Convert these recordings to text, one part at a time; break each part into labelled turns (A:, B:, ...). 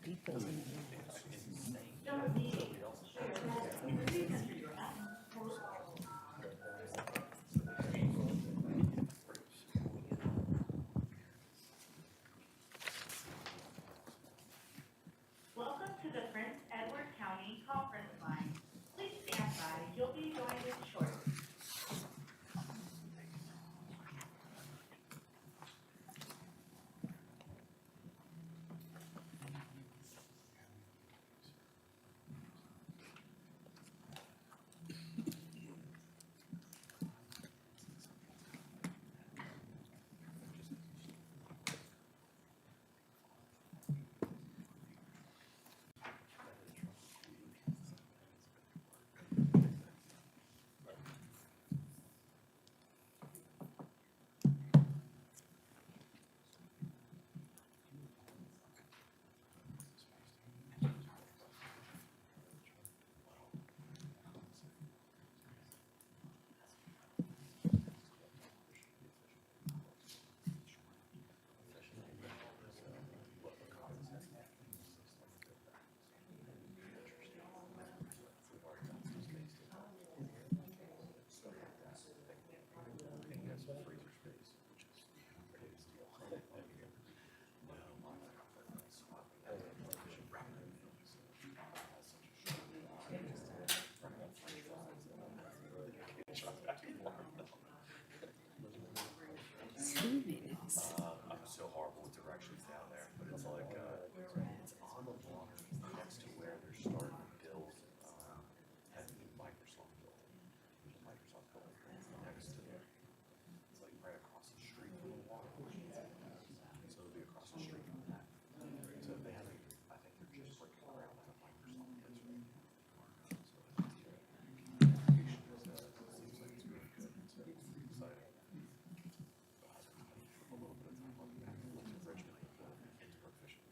A: he puts in
B: Welcome to the Prince Edward County Conference Line. Please stand by. You'll be joined shortly.
C: I'm so horrible with directions down there, but it's like, it's on the water next to where they're starting to build, that new Microsoft building. There's a Microsoft building next to there. It's like right across the street from the water. So it'll be across the street from that. So they haven't, I think they're just working around like a Microsoft is right now. So the application is, seems like it's really good. So it's exciting. A little bit of time on that. Originally, it's proficient.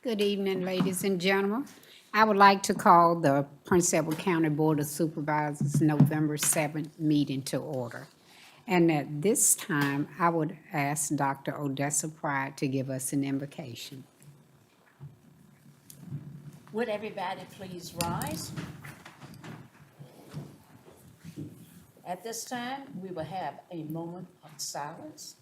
A: Good evening, ladies and gentlemen. I would like to call the Prince Edward County Board of Supervisors November 7th meeting to order. And at this time, I would ask Dr. Odessa Pride to give us an invocation.
D: Would everybody please rise? At this time, we will have a moment of silence.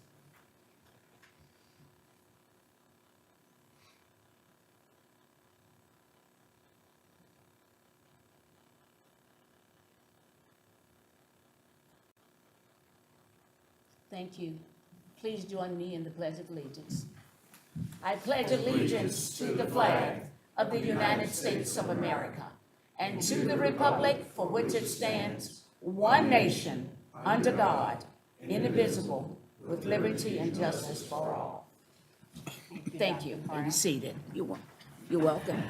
D: Thank you. Please join me in the Pledge of Allegiance. I pledge allegiance to the flag of the United States of America and to the republic for which it stands, one nation, under God, indivisible, with liberty and justice for all. Thank you. And be seated. You're welcome.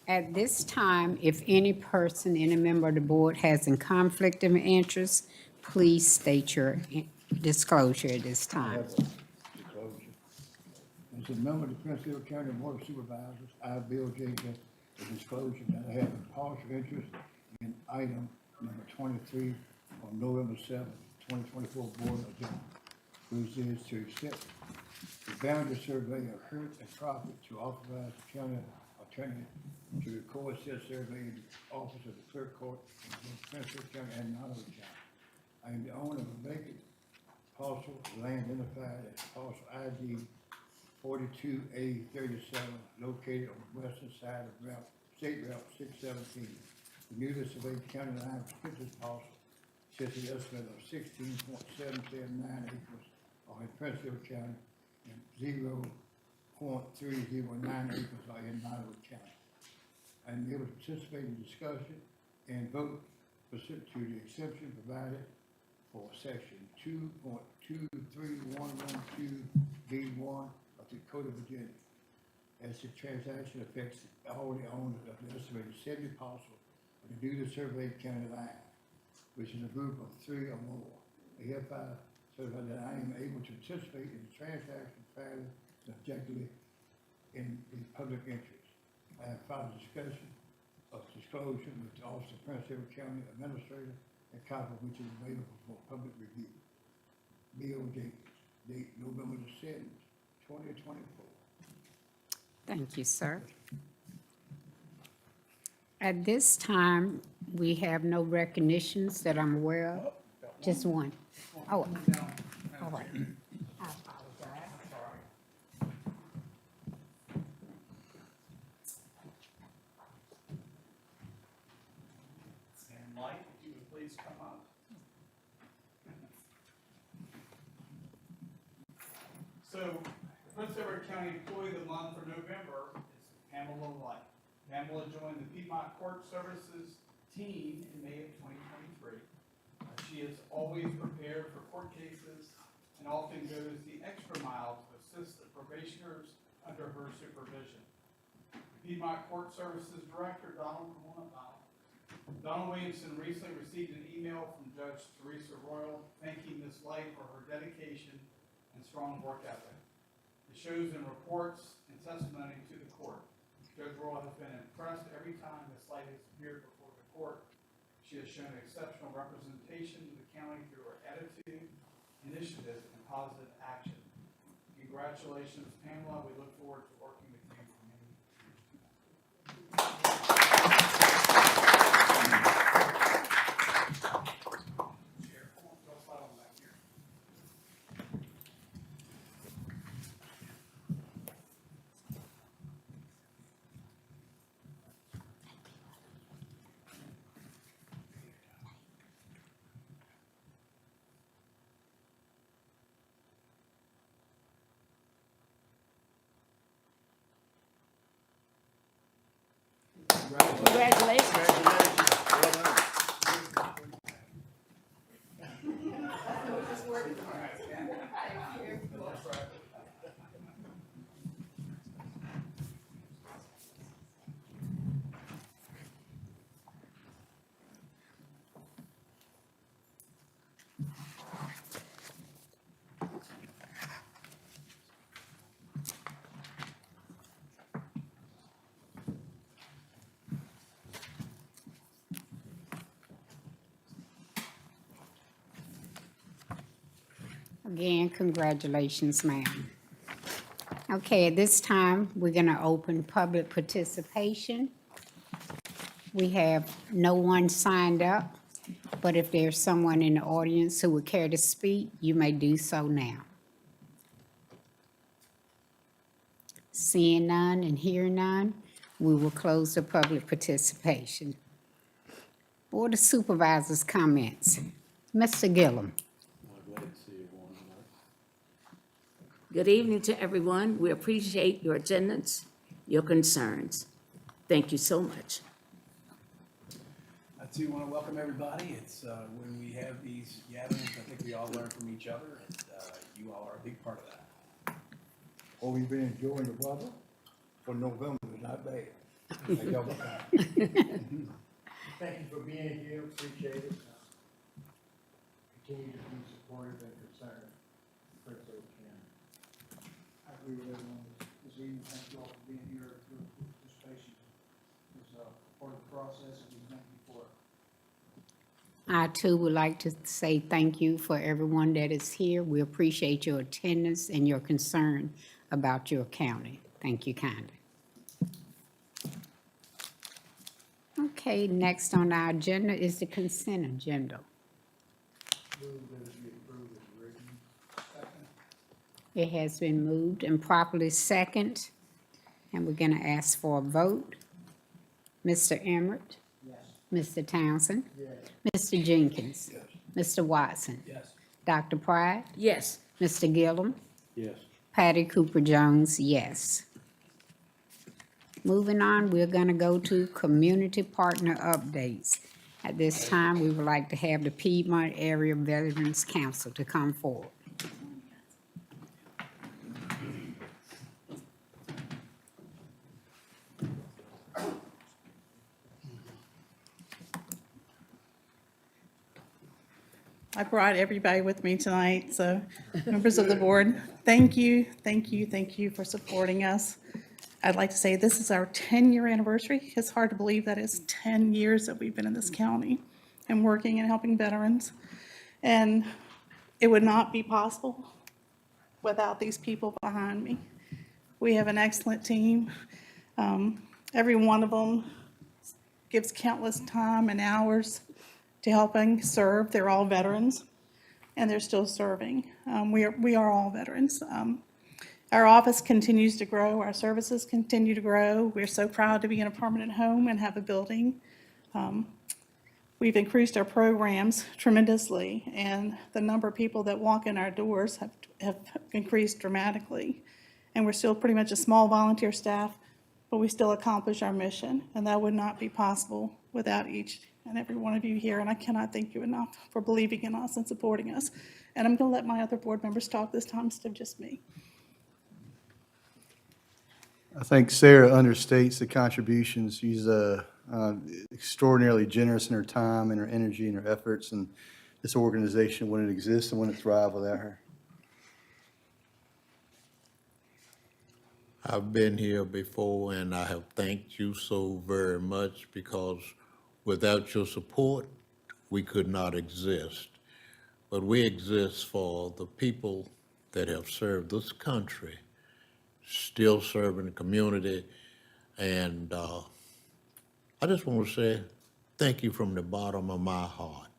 A: At this time, if any person, any member of the board has a conflict of interest, please state your disclosure at this time.
E: Disclosure. As a member of the Prince Edward County Board of Supervisors, I, Bill Jacob, the disclosure that I have a partial interest in item number 23 on November 7th, 2024 Board Agenda, which is to accept the boundary survey of hurt and profit to authorize the county attorney to record said survey in the office of the clerk court in Prince Edward County and Nottaway County. I am the owner of a vacant parcel of land identified as parcel ID 42A37, located on the western side of State Route 617. The newly surveyed county line description parcel says the estimate of 16.779 acres are in Prince Edward County and 0.309 acres are in Nottaway County. And they will participate in discussion and vote pursuant to the exemption provided for section 2.23112B1 of the Code of Virginia, as the transaction affects all the owners of the estimated 70 parcels of the newly surveyed county line, which is a group of 3 or more. I hereby certify that I am able to participate in the transaction fairly and objectively in the public interest. I have filed a discussion of disclosure with the Office of Prince Edward County Administrator, a copy of which is available for public review. Bill Jacobs, date November the 7th, 2024.
A: Thank you, sir. At this time, we have no recognitions that I'm aware of. Just one. Oh, all right. I apologize.
F: And Mike, if you would please come up. So, Prince Edward County Employee of the Month for November is Pamela Light. Pamela joined the Piedmont Court Services team in May of 2023. She is always prepared for court cases and often goes the extra mile to assist the probationers under her supervision. The Piedmont Court Services Director, Donald, come on up, Donald. Donald Williamson recently received an email from Judge Teresa Royal thanking Ms. Light for her dedication and strong work ethic. It shows in reports and testimony to the court. Judge Royal has been impressed every time Ms. Light has appeared before the court. She has shown exceptional representation to the county through her attitude, initiative, and positive action. Congratulations, Pamela. We look forward to working with you for many years. Go slide on back here.
D: Congratulations.
A: Again, congratulations, ma'am. Okay, at this time, we're going to open public participation. We have no one signed up, but if there's someone in the audience who would care to speak, you may do so now. Seeing none and hearing none, we will close the public participation. Board of Supervisors comments. Mr. Gillum.
D: Good evening to everyone. We appreciate your attendance, your concerns. Thank you so much.
G: I too want to welcome everybody. It's when we have these gatherings, I think we all learn from each other, and you all are a big part of that.
E: Or we've been enjoying the weather for November, it's not bad. Like y'all were saying. Thank you for being here, appreciate it. Continue to be supportive and concerned. Prince Edward County. I agree with everyone this evening. Thank you all for being here, your participation is part of the process, and we thank you for it.
A: I too would like to say thank you for everyone that is here. We appreciate your attendance and your concern about your county. Thank you kindly. Okay, next on our agenda is the consent agenda.
E: Move that it be approved as written. Second.
A: It has been moved and properly second, and we're going to ask for a vote. Mr. Emmert?
E: Yes.
A: Mr. Townsend?
E: Yes.
A: Mr. Jenkins?
E: Yes.
A: Mr. Watson,
G: Yes.
A: Dr. Pride,
D: Yes.
A: Mr. Gillum,
E: Yes.
A: Patty Cooper Jones, yes. Moving on, we're gonna go to community partner updates. At this time, we would like to have the Piedmont Area Veterans Council to come forward.
H: I brought everybody with me tonight, so members of the board, thank you, thank you, thank you for supporting us. I'd like to say this is our 10-year anniversary. It's hard to believe that it's 10 years that we've been in this county and working and helping veterans. And it would not be possible without these people behind me. We have an excellent team. Every one of them gives countless time and hours to helping serve. They're all veterans, and they're still serving. We are all veterans. Our office continues to grow. Our services continue to grow. We're so proud to be in a permanent home and have a building. We've increased our programs tremendously, and the number of people that walk in our doors have increased dramatically. And we're still pretty much a small volunteer staff, but we still accomplish our mission, and that would not be possible without each and every one of you here, and I cannot thank you enough for believing in us and supporting us. And I'm going to let my other board members talk this time instead of just me.
I: I think Sarah understates the contributions. She's extraordinarily generous in her time and her energy and her efforts, and this organization wouldn't exist and wouldn't thrive without her.
J: I've been here before, and I have thanked you so very much, because without your support, we could not exist. But we exist for the people that have served this country, still serving the community, and I just want to say thank you from the bottom of my heart.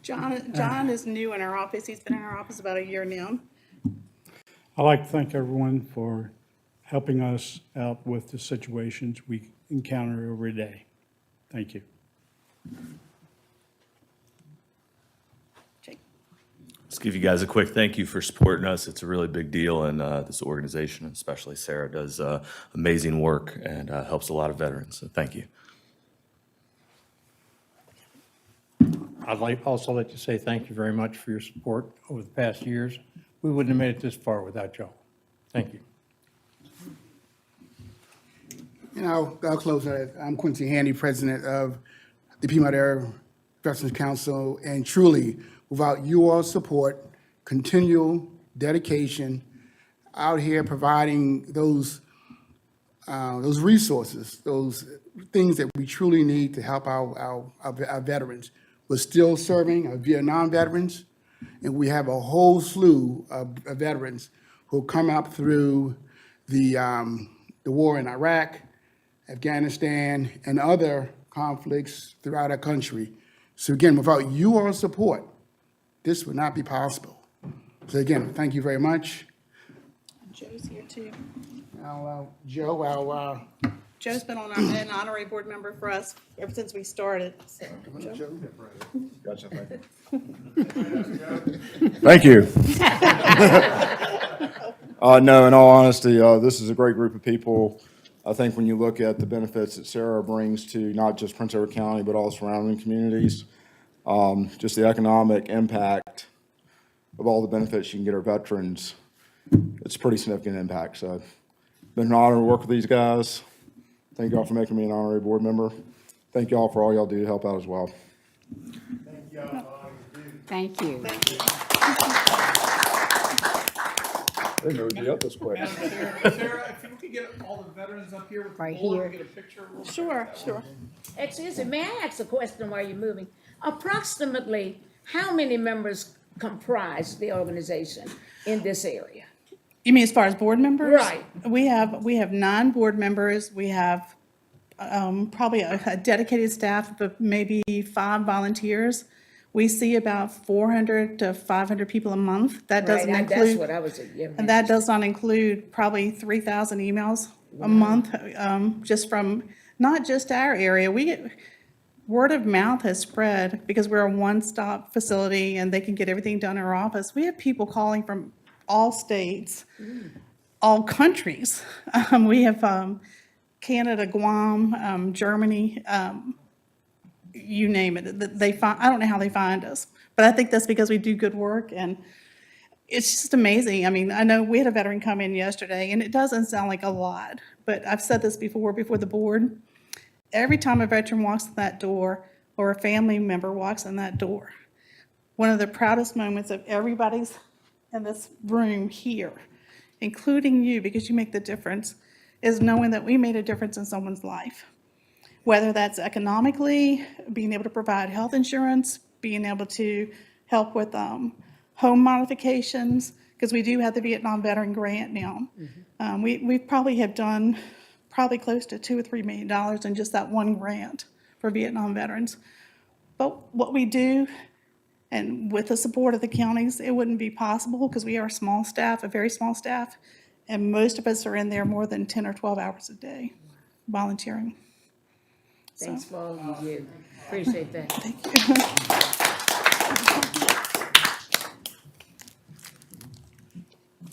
H: John is new in our office. He's been in our office about a year now.
K: I'd like to thank everyone for helping us out with the situations we encounter every day. Thank you.
H: Jake.
L: Let's give you guys a quick thank you for supporting us. It's a really big deal, and this organization, especially Sarah, does amazing work and helps a lot of veterans, so thank you.
M: I'd also like to say thank you very much for your support over the past years. We wouldn't have made it this far without y'all. Thank you.
N: And I'll close on it. I'm Quincy Handy, president of the Piedmont Area Veterans Council, and truly, without your support, continual dedication, out here providing those resources, those things that we truly need to help our veterans. We're still serving our Vietnam veterans, and we have a whole slew of veterans who come up through the war in Iraq, Afghanistan, and other conflicts throughout our country. So again, without your support, this would not be possible. So again, thank you very much.
H: Joe's here too.
N: Now, Joe,
H: Joe's been on an honorary board member for us ever since we started. So, Joe.
C: Gotcha, thank you.
O: Thank you. No, in all honesty, this is a great group of people. I think when you look at the benefits that Sarah brings to not just Prince Edward County, but all surrounding communities, just the economic impact of all the benefits you can get our veterans, it's a pretty significant impact. So it's been an honor to work with these guys. Thank y'all for making me an honorary board member. Thank y'all for all y'all do to help out as well.
A: Thank you.
O: They moved you up this quick.
F: Sarah, if you could get all the veterans up here with the
A: Right
F: board,
A: here.
F: get a picture. real quick.
H: Sure.
D: Excuse me, may I ask a question while you're moving? Approximately, how many members comprise the organization in this area?
H: You mean as far as board members?
D: Right.
H: We have 9 board members. We have probably a dedicated staff of maybe 5 volunteers. We see about 400 to 500 people a month. That doesn't
D: Right, that's
H: include,
D: what I was,
H: and that does not include probably 3,000 emails a month, just from not just our area. We get, word of mouth has spread because we're a one-stop facility and they can get everything done in our office. We have people calling from all states, all countries. We have Canada, Guam, Germany, you name it. They find, I don't know how they find us, but I think that's because we do good work, and it's just amazing. I mean, I know we had a veteran come in yesterday, and it doesn't sound like a lot, but I've said this before the board. Every time a veteran walks in that door or a family member walks in that door, one of the proudest moments of everybody's in this room here, including you, because you make the difference, is knowing that we made a difference in someone's life. Whether that's economically, being able to provide health insurance, being able to help with home modifications, because we do have the Vietnam Veteran Grant now. We probably have done close to $2 or $3 million in just that one grant for Vietnam veterans. But what we do, and with the support of the counties, it wouldn't be possible because we are a small staff, a very small staff, and most of us are in there more than 10 or 12 hours a day volunteering.
D: Thanks for all you do. Appreciate that.
H: Thank you.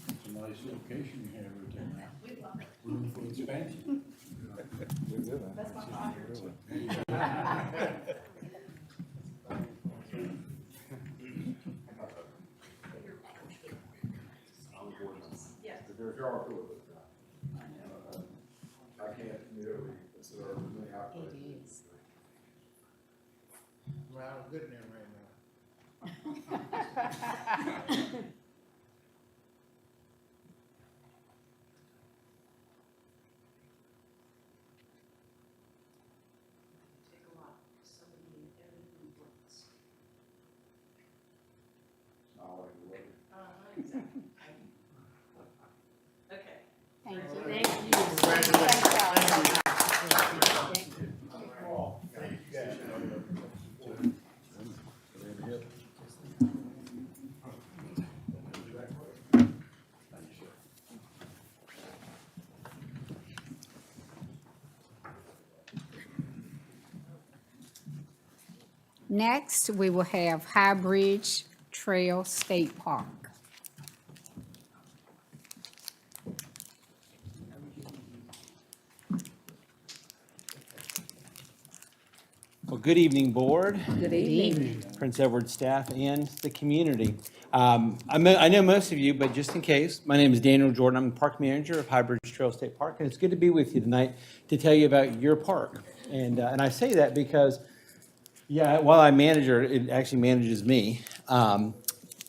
E: It's a nice location you have right there now. We love it. Room for expansion.
O: If you are cool with it. I can't immediately consider everything happening.
D: It is.
E: Well, I'm good in there right now.
D: Thank you.
A: Next, we will have High Bridge Trail State Park.
P: Well, good evening, Board,
D: Good evening.
P: Prince Edward staff, and the community. I know most of you, but just in case, my name is Daniel Jordan. I'm the park manager of High Bridge Trail State Park, and it's good to be with you tonight to tell you about your park. And I say that because, yeah, while I manage it actually manages me.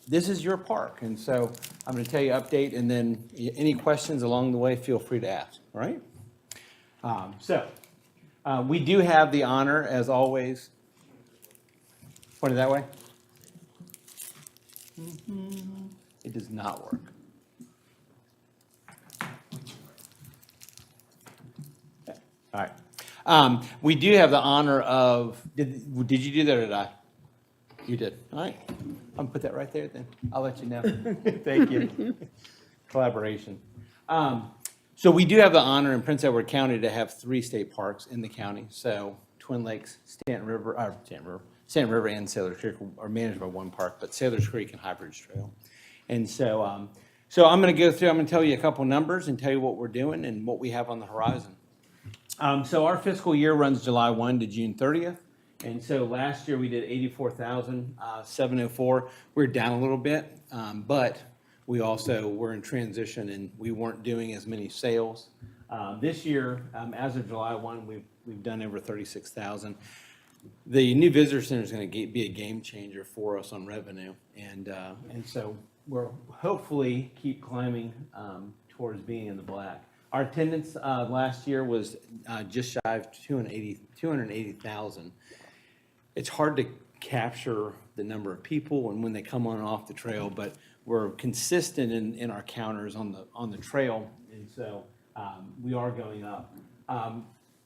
P: This is your park, and so I'm going to tell you update, and then any questions along the way, feel free to ask, all right? We do have the honor, as always, point it that way. It does not work. Okay. All right. We do have the honor of, did you do that or did I? You did. All right. I'm going to put that right there then. I'll let you know. Thank you. Collaboration. So we do have the honor in Prince Edward County to have 3 state parks in the county. So Twin Lakes, Stanton River, and Sailor's Creek are managed by one park, but Sailor's Creek and High Bridge Trail. And so, I'm going to go through, I'm going to tell you a couple numbers and tell you what we're doing and what we have on the horizon. So our fiscal year runs July 1 to June 30th. And so last year we did 84,704. We're down a little bit, but we also were in transition and we weren't doing as many sales. This year, as of July 1, we've done over 36,000. The new visitor center is going to be a game changer for us on revenue, and so we'll hopefully keep climbing towards being in the black. Our attendance last year was just shy of 280,000. It's hard to capture the number of people and when they come on and off the trail, but we're consistent in our counters on the trail, and so we are going up.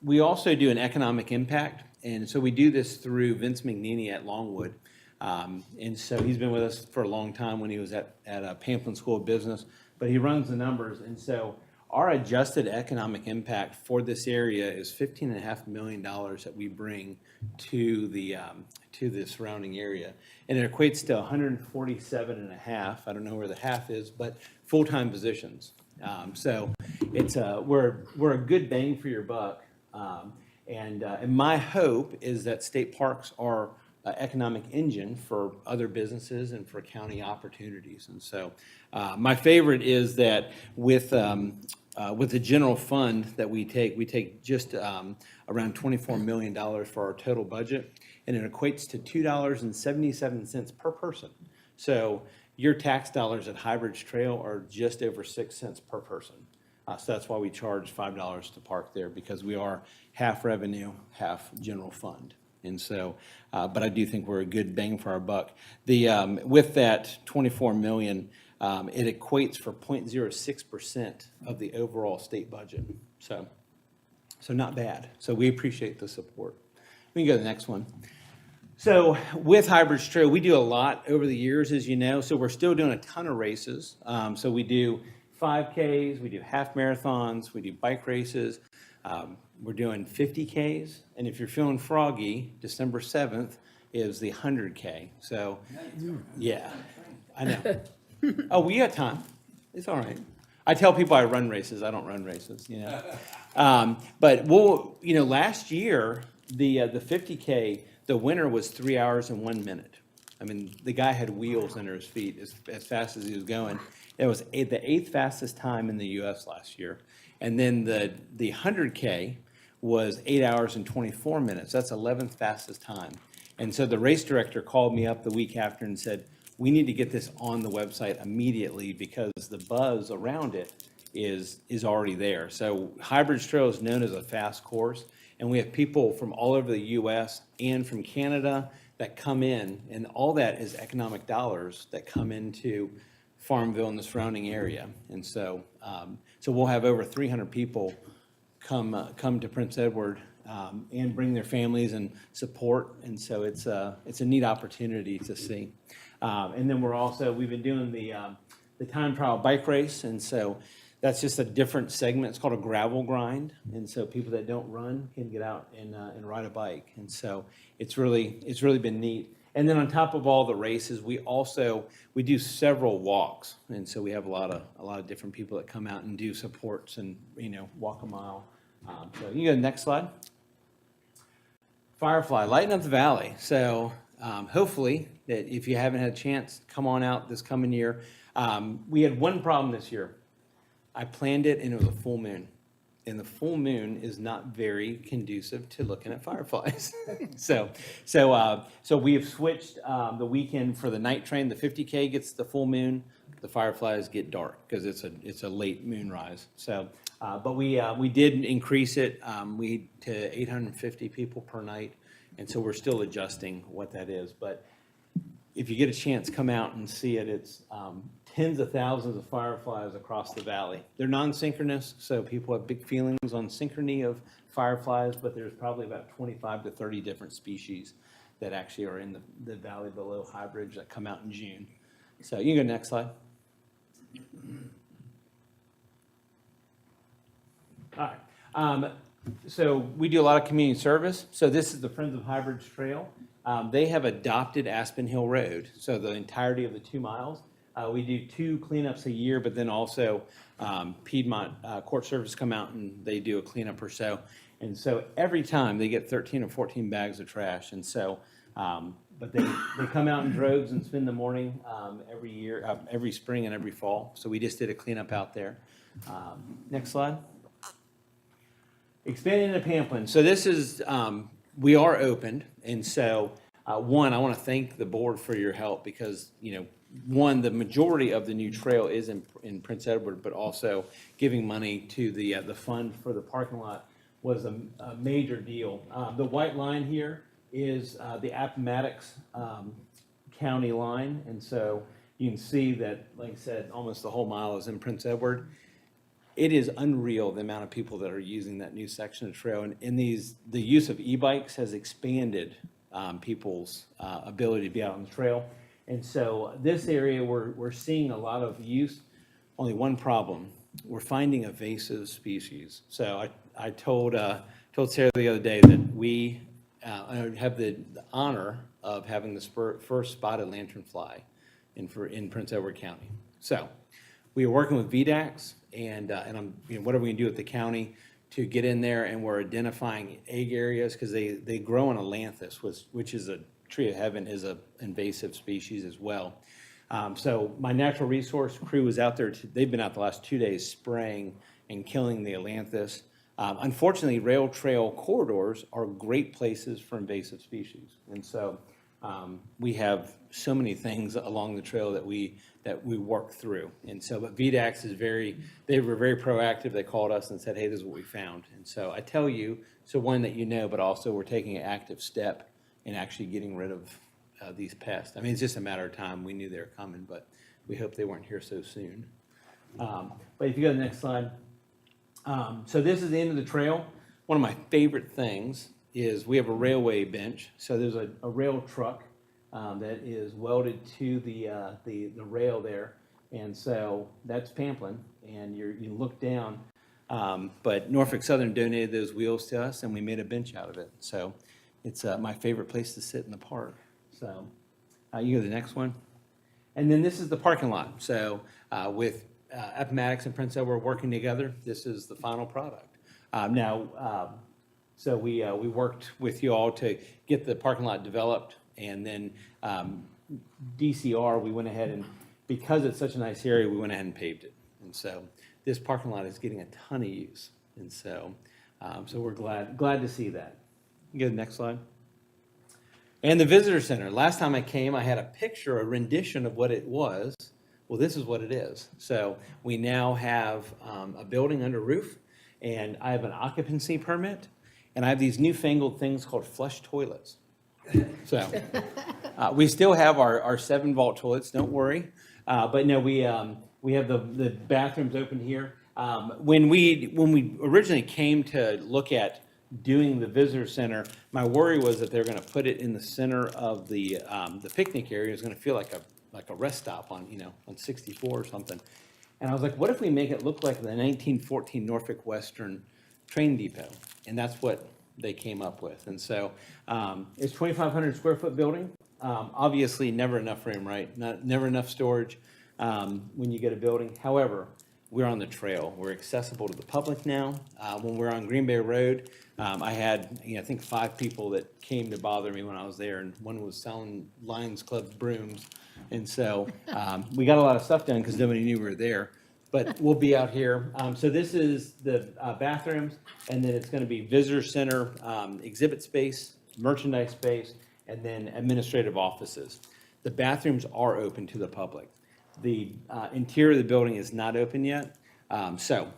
P: We also do an economic impact, and so we do this through Vince McNeely at Longwood. And so he's been with us for a long time when he was at Pamplin School of Business, but he runs the numbers. And so our adjusted economic impact for this area is $15.5 million that we bring to the surrounding area. And it equates to 147 and a half, I don't know where the half is, but full-time positions. So it's we're a good bang for your buck. And my hope is that state parks are an economic engine for other businesses and for county opportunities. And so my favorite is that with the general fund that we take just around $24 million for our total budget, and it equates to $2.77 per person. So your tax dollars at Highbridge Trail are just over 6 cents per person. So that's why we charge $5 to park there, because we are half revenue, half general fund. And so, but I do think we're a good bang for our buck. With that 24 million, it equates for 0.06% of the overall state budget. So not bad. So we appreciate the support. We can go to the next one. So with Highbridge Trail, we do a lot over the years, as you know. So we're still doing a ton of races. So we do 5Ks, we do half marathons, we do bike races. We're doing 50Ks, and if you're feeling froggy, December 7th is the 100K. So, yeah, I know. Oh, we got time. It's all right. I tell people I run races. I don't run races, you know. But we'll, you know, last year the 50K, the winner was 3 hours and 1 minute. I mean, the guy had wheels under his feet as fast as he was going. It was the 8th fastest time in the U.S. last year. And then the 100K was 8 hours and 24 minutes. That's 11th fastest time. And so the race director called me up the week after and said, we need to get this on the website immediately because the buzz around it is already there. So Highbridge Trail is known as a fast course, and we have people from all over the U.S. and from Canada that come in, and all that is economic dollars that come into Farmville and the surrounding area. And so so we'll have over 300 people come to Prince Edward and bring their families and support. And so it's a neat opportunity to see. And then we've been doing the time trial bike race. And so that's just a different segment. It's called a gravel grind. And so people that don't run can get out and ride a bike. And so it's really been neat. And then on top of all the races, we do several walks. And so we have a lot of different people that come out and do supports and, you know, walk a mile. So you can go to the next slide. Firefly, lighten up the valley. So hopefully that if you haven't had a chance, come on out this coming year. We had one problem this year. I planned it and it was a full moon. And the full moon is not very conducive to looking at fireflies. So we have switched the weekend for the night train. The 50K gets the full moon. The fireflies get dark because it's a late moonrise. So, but we did increase it to 850 people per night, and so we're still adjusting what that is. But if you get a chance, come out and see it. It's tens of thousands of fireflies across the valley. They're non-synchronous, so people have big feelings on synchrony of fireflies, but there's probably about 25 to 30 different species that actually are in the valley below Highbridge that come out in June. So you can go next slide. All right. So we do a lot of community service. So this is the Friends of Highbridge Trail. They have adopted Aspen Hill Road, so the entirety of the 2 miles. We do 2 cleanups a year, but then also Piedmont Court Service come out and they do a cleanup or so. And so every time they get 13 or 14 bags of trash. And so, but they come out in droves and spend the morning every year, every spring and every fall. So we just did a cleanup out there. Next slide. Expanding into Pamplin. So this is, we are opened. And so, one, I want to thank the board for your help because, you know, one, the majority of the new trail is in Prince Edward, but also giving money to the fund for the parking lot was a major deal. The white line here is the Appomattox County line. And so you can see that, like I said, almost the whole mile is in Prince Edward. It is unreal the amount of people that are using that new section of trail. And the use of e-bikes has expanded people's ability to be out on the trail. And so this area, we're seeing a lot of use. Only one problem. we're finding invasive species. So I told Sarah the other day that we have the honor of having the first spotted lanternfly in Prince Edward County. So we are working with VDACs, and I'm, what are we gonna do with the county to get in there, and we're identifying egg areas, because they grow in Ailanthus, which is a tree of heaven, is a invasive species as well. So my natural resource crew was out there, they've been out the last 2 days spraying and killing the Ailanthus. Unfortunately, rail trail corridors are great places for invasive species. And so we have so many things along the trail that we work through. And so, but VDACs they were very proactive. They called us and said, hey, this is what we found. And so I tell you, so one, that you know, but also we're taking an active step in actually getting rid of these pests. I mean, it's just a matter of time. We knew they were coming, but we hope they weren't here so soon. But if you go to the next slide. So this is the end of the trail. One of my favorite things is we have a railway bench. So there's a rail truck that is welded to the rail there. And so that's Pamplin, and you look down. But Norfolk Southern donated those wheels to us, and we made a bench out of it. So it's my favorite place to sit in the park. So you go to the next one. And then this is the parking lot. So with Appomattox and Prince Edward working together, this is the final product. So we worked with you all to get the parking lot developed, and then DCR, we went ahead and, because it's such a nice area, we went ahead and paved it. And so this parking lot is getting a ton of use. And so we're glad to see that. You go to the next slide. And the visitor center. Last time I came, I had a picture, a rendition of what it was. Well, this is what it is. So we now have a building under roof, and I have an occupancy permit, and I have these newfangled things called flush toilets. So we still have our 7-vault toilets, don't worry. But no, we have the bathrooms open here. When we originally came to look at doing the visitor center, my worry was that they're going to put it in the center of the picnic area. It's going to feel like a rest stop on 64 or something. And I was like, what if we make it look like the 1914 Norfolk Western train depot? And that's what they came up with. And so it's 2,500 square foot building. Obviously, never enough room, right? Never enough storage when you get a building. However, we're on the trail. We're accessible to the public now. When we're on Green Bay Road, I had, I think 5 people that came to bother me when I was there, and one was selling Lions Club brooms. And so we got a lot of stuff done because nobody knew we were there. But we'll be out here. So this is the bathrooms, and then it's going to be visitor center, exhibit space, merchandise space, and then administrative offices. The bathrooms are open to the public. The interior of the building is not open yet. So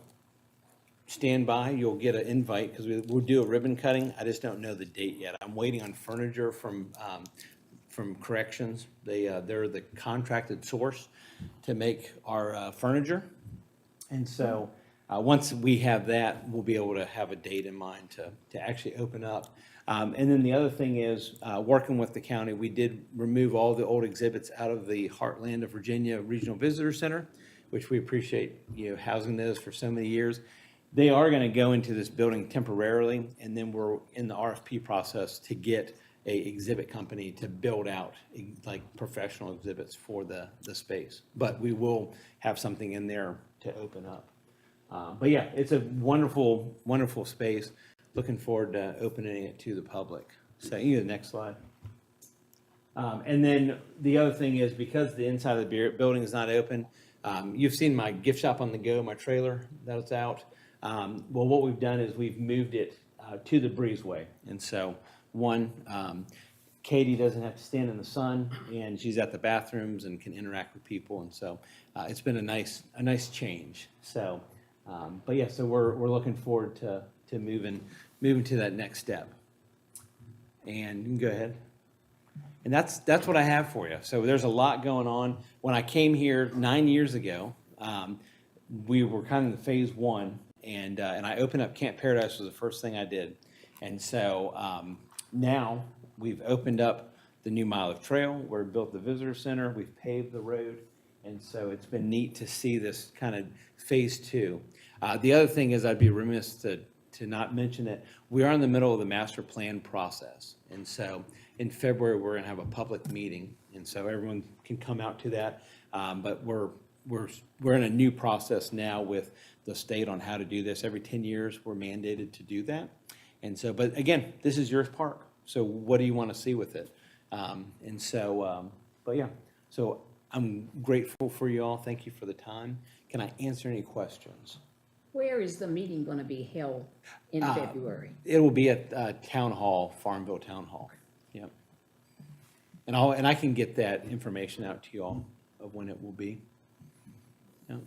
P: stand by. You'll get an invite because we'll do a ribbon cutting. I just don't know the date yet. I'm waiting on furniture from Corrections. They're the contracted source to make our furniture. And so once we have that, we'll be able to have a date in mind to actually open up. And then the other thing is, working with the county, we did remove all the old exhibits out of the Heartland of Virginia Regional Visitor Center, which we appreciate housing those for so many years. They are going to go into this building temporarily, and then we're in the RFP process to get a exhibit company to build out like professional exhibits for the space. But we will have something in there to open up. But yeah, it's a wonderful, wonderful space. Looking forward to opening it to the public. So you go to the next slide. And then the other thing is, because the inside of the building is not open, you've seen my gift shop on the go, my trailer that's out. Well, what we've done is we've moved it to the breezeway. And so Katie doesn't have to stand in the sun, and she's at the bathrooms and can interact with people. And so it's been a nice change. So, but yeah, so we're looking forward to moving to that next step. And you can go ahead. And that's what I have for you. So there's a lot going on. When I came here 9 years ago, we were kind of in phase 1, and I opened up Camp Paradise was the first thing I did. And so now we've opened up the new mile of trail. We've built the visitor center. We've paved the road. And so it's been neat to see this kind of phase two. The other thing is, I'd be remiss to not mention it, we are in the middle of the master plan process. And so in February, we're gonna have a public meeting, and so everyone can come out to that. But we're in a new process now with the state on how to do this. Every 10 years, we're mandated to do that. And so, but again, this is your park, so what do you want to see with it? But yeah, so I'm grateful for you all. Thank you for the time. Can I answer any questions?
D: Where is the meeting going to be held in February?
P: It will be at Town Hall, Farmville Town Hall. Yep. And I can get that information out to you all of when it will be. Yep.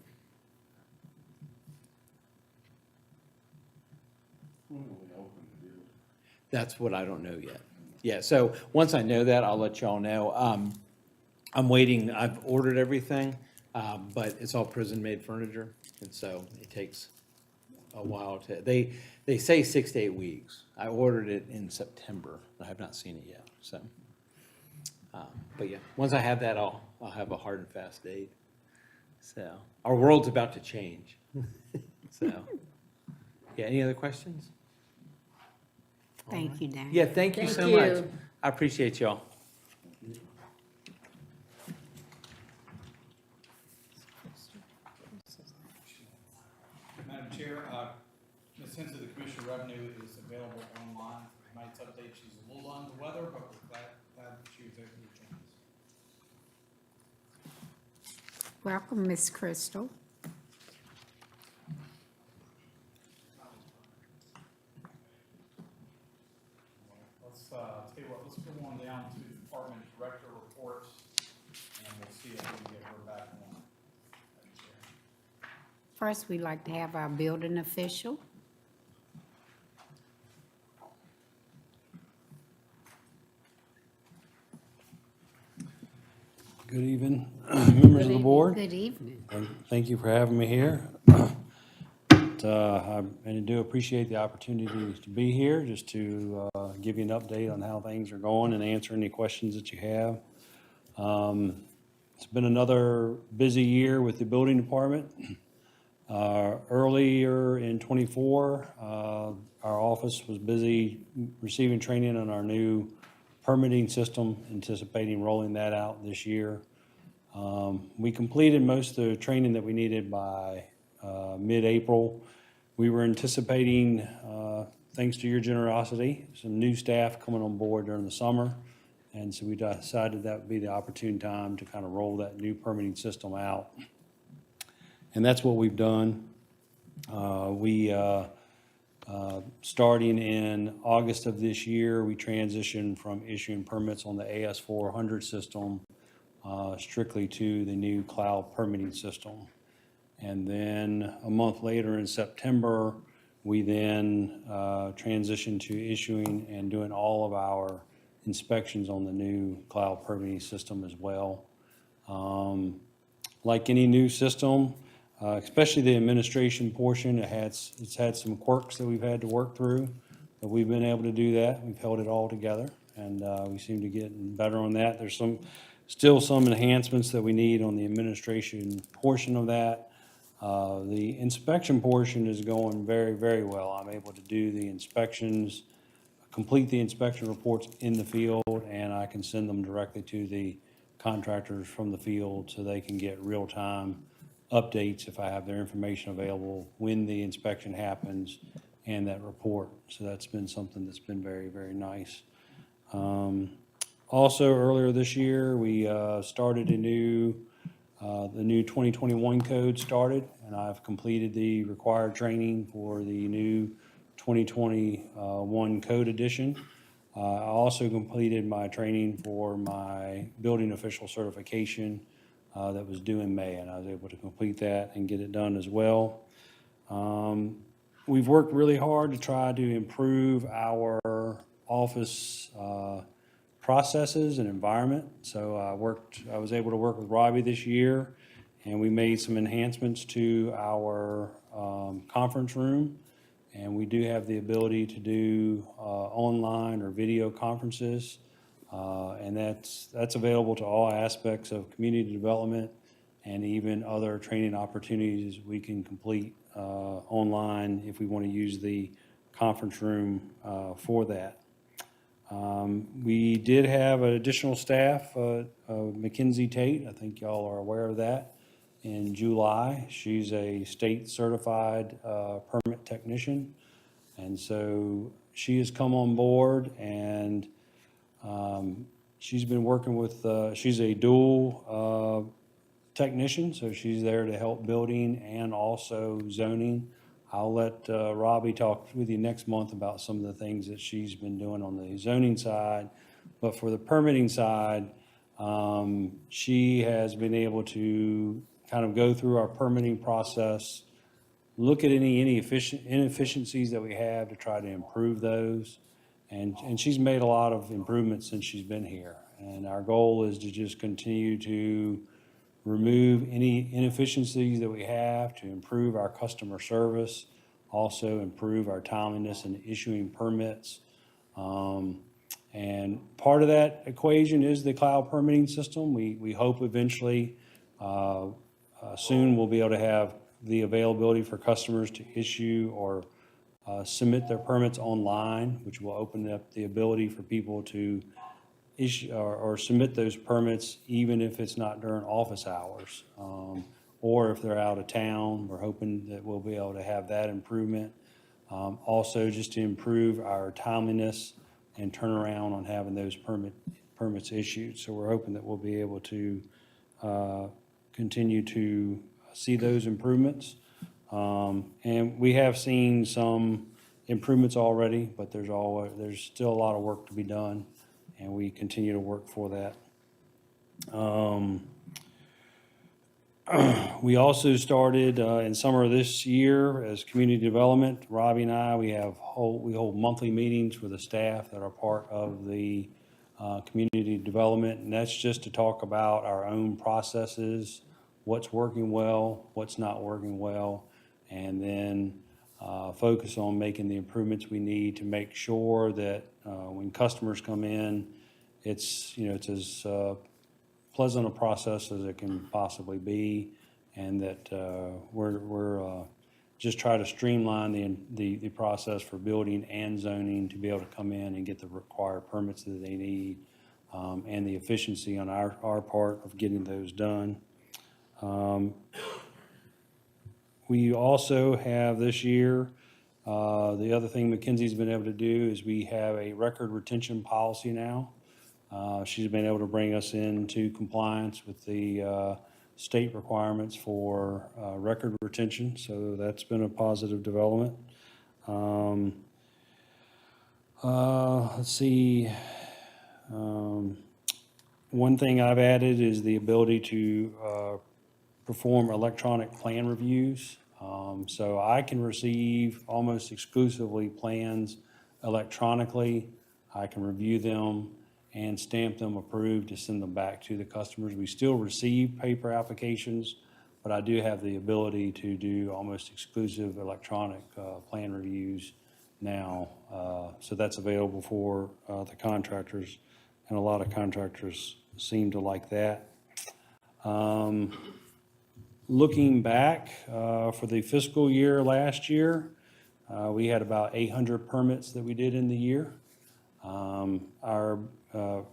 P: That's what I don't know yet. Yeah, so once I know that, I'll let y'all know. I'm waiting, I've ordered everything, but it's all prison-made furniture, and so it takes a while to, they say 6 to 8 weeks. I ordered it in September, I have not seen it yet, so. But yeah, once I have that, I'll have a hard and fast date. So, our world's about to change. So, yeah, any other questions?
A: Thank you, Dan.
P: Yeah, thank you so much. I appreciate y'all.
F: Madam Chair, Ms. Henson, the Commissioner of Revenue is available online. Tonight's update, she's a little under the weather, but we're glad she was able to join us.
A: Welcome, Miss Crystal.
F: Tell you what, let's go on down to Department Director reports, and we'll see if we can get her back on. Madam Chair.
A: First, we'd like to have our building official.
M: Good evening, members of the board.
A: Good evening.
M: Thank you for having me here. I do appreciate the opportunity to be here, just to give you an update on how things are going and answer any questions that you have. It's been another busy year with the building department. Earlier in '24, our office was busy receiving training on our new permitting system, anticipating rolling that out this year. We completed most of the training that we needed by mid-April. We were anticipating, thanks to your generosity, some new staff coming on board during the summer. And so we decided that would be the opportune time to kind of roll that new permitting system out. And that's what we've done. Starting in August of this year, we transitioned from issuing permits on the AS400 system strictly to the new cloud permitting system. And then a month later in September, we then transitioned to issuing and doing all of our inspections on the new cloud permitting system as well. Like any new system, especially the administration portion, it's had some quirks that we've had to work through, but we've been able to do that. We've held it all together, and we seem to get better on that. There's still some enhancements that we need on the administration portion of that. The inspection portion is going very, very well. I'm able to do the inspections, complete the inspection reports in the field, and I can send them directly to the contractors from the field so they can get real-time updates if I have their information available when the inspection happens and that report. So that's been something that's been very, very nice. Also, earlier this year, we started the new 2021 code started, and I've completed the required training for the new 2021 code edition. I also completed my training for my building official certification that was due in May, and I was able to complete that and get it done as well. We've worked really hard to try to improve our office processes and environment. So I was able to work with Robbie this year, and we made some enhancements to our conference room. And we do have the ability to do online or video conferences. And that's available to all aspects of community development, and even other training opportunities we can complete online if we want to use the conference room for that. We did have an additional staff, Mackenzie Tate, I think y'all are aware of that, in July. She's a state certified permit technician. And so she has come on board, and she's been working with, she's a dual technician, so she's there to help building and also zoning. I'll let Robbie talk with you next month about some of the things that she's been doing on the zoning side. But for the permitting side, she has been able to kind of go through our permitting process, look at any inefficiencies that we have to try to improve those. And she's made a lot of improvements since she's been here. And our goal is to just continue to remove any inefficiencies that we have, to improve our customer service, also improve our timeliness in issuing permits. And part of that equation is the cloud permitting system. We hope eventually, soon we'll be able to have the availability for customers to issue or submit their permits online, which will open up the ability for people to issue or submit those permits even if it's not during office hours. Or if they're out of town, we're hoping that we'll be able to have that improvement. Also, just to improve our timeliness and turnaround on having those permits issued. So we're hoping that we'll be able to continue to see those improvements. And we have seen some improvements already, but there's still a lot of work to be done, and we continue to work for that. We also started in summer of this year as community development. Robbie and I, we hold monthly meetings with the staff that are part of the community development, and that's just to talk about our own processes, what's working well, what's not working well, and then focus on making the improvements we need to make sure that when customers come in, it's as pleasant a process as it can possibly be, and that we're just try to streamline the process for building and zoning to be able to come in and get the required permits that they need, and the efficiency on our part of getting those done. We also have this year, the other thing Mackenzie's been able to do is we have a record retention policy now. She's been able to bring us into compliance with the state requirements for record retention, so that's been a positive development. Let's see. One thing I've added is the ability to perform electronic plan reviews. So I can receive almost exclusively plans electronically. I can review them and stamp them approved to send them back to the customers. We still receive paper applications, but I do have the ability to do almost exclusive electronic plan reviews now. So that's available for the contractors, and a lot of contractors seem to like that. Looking back for the fiscal year last year, we had about 800 permits that we did in the year.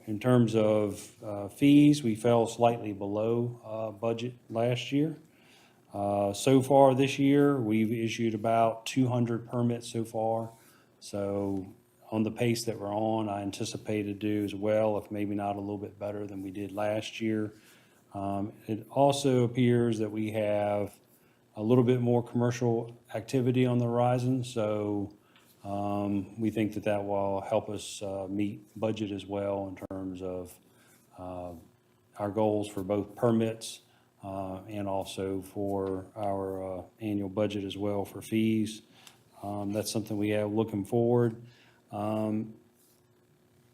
M: In terms of fees, we fell slightly below budget last year. So far this year, we've issued about 200 permits so far. So on the pace that we're on, I anticipate to do as well, if maybe not a little bit better than we did last year. It also appears that we have a little bit more commercial activity on the horizon, so we think that that will help us meet budget as well in terms of our goals for both permits and also for our annual budget as well for fees. That's something we have looking forward.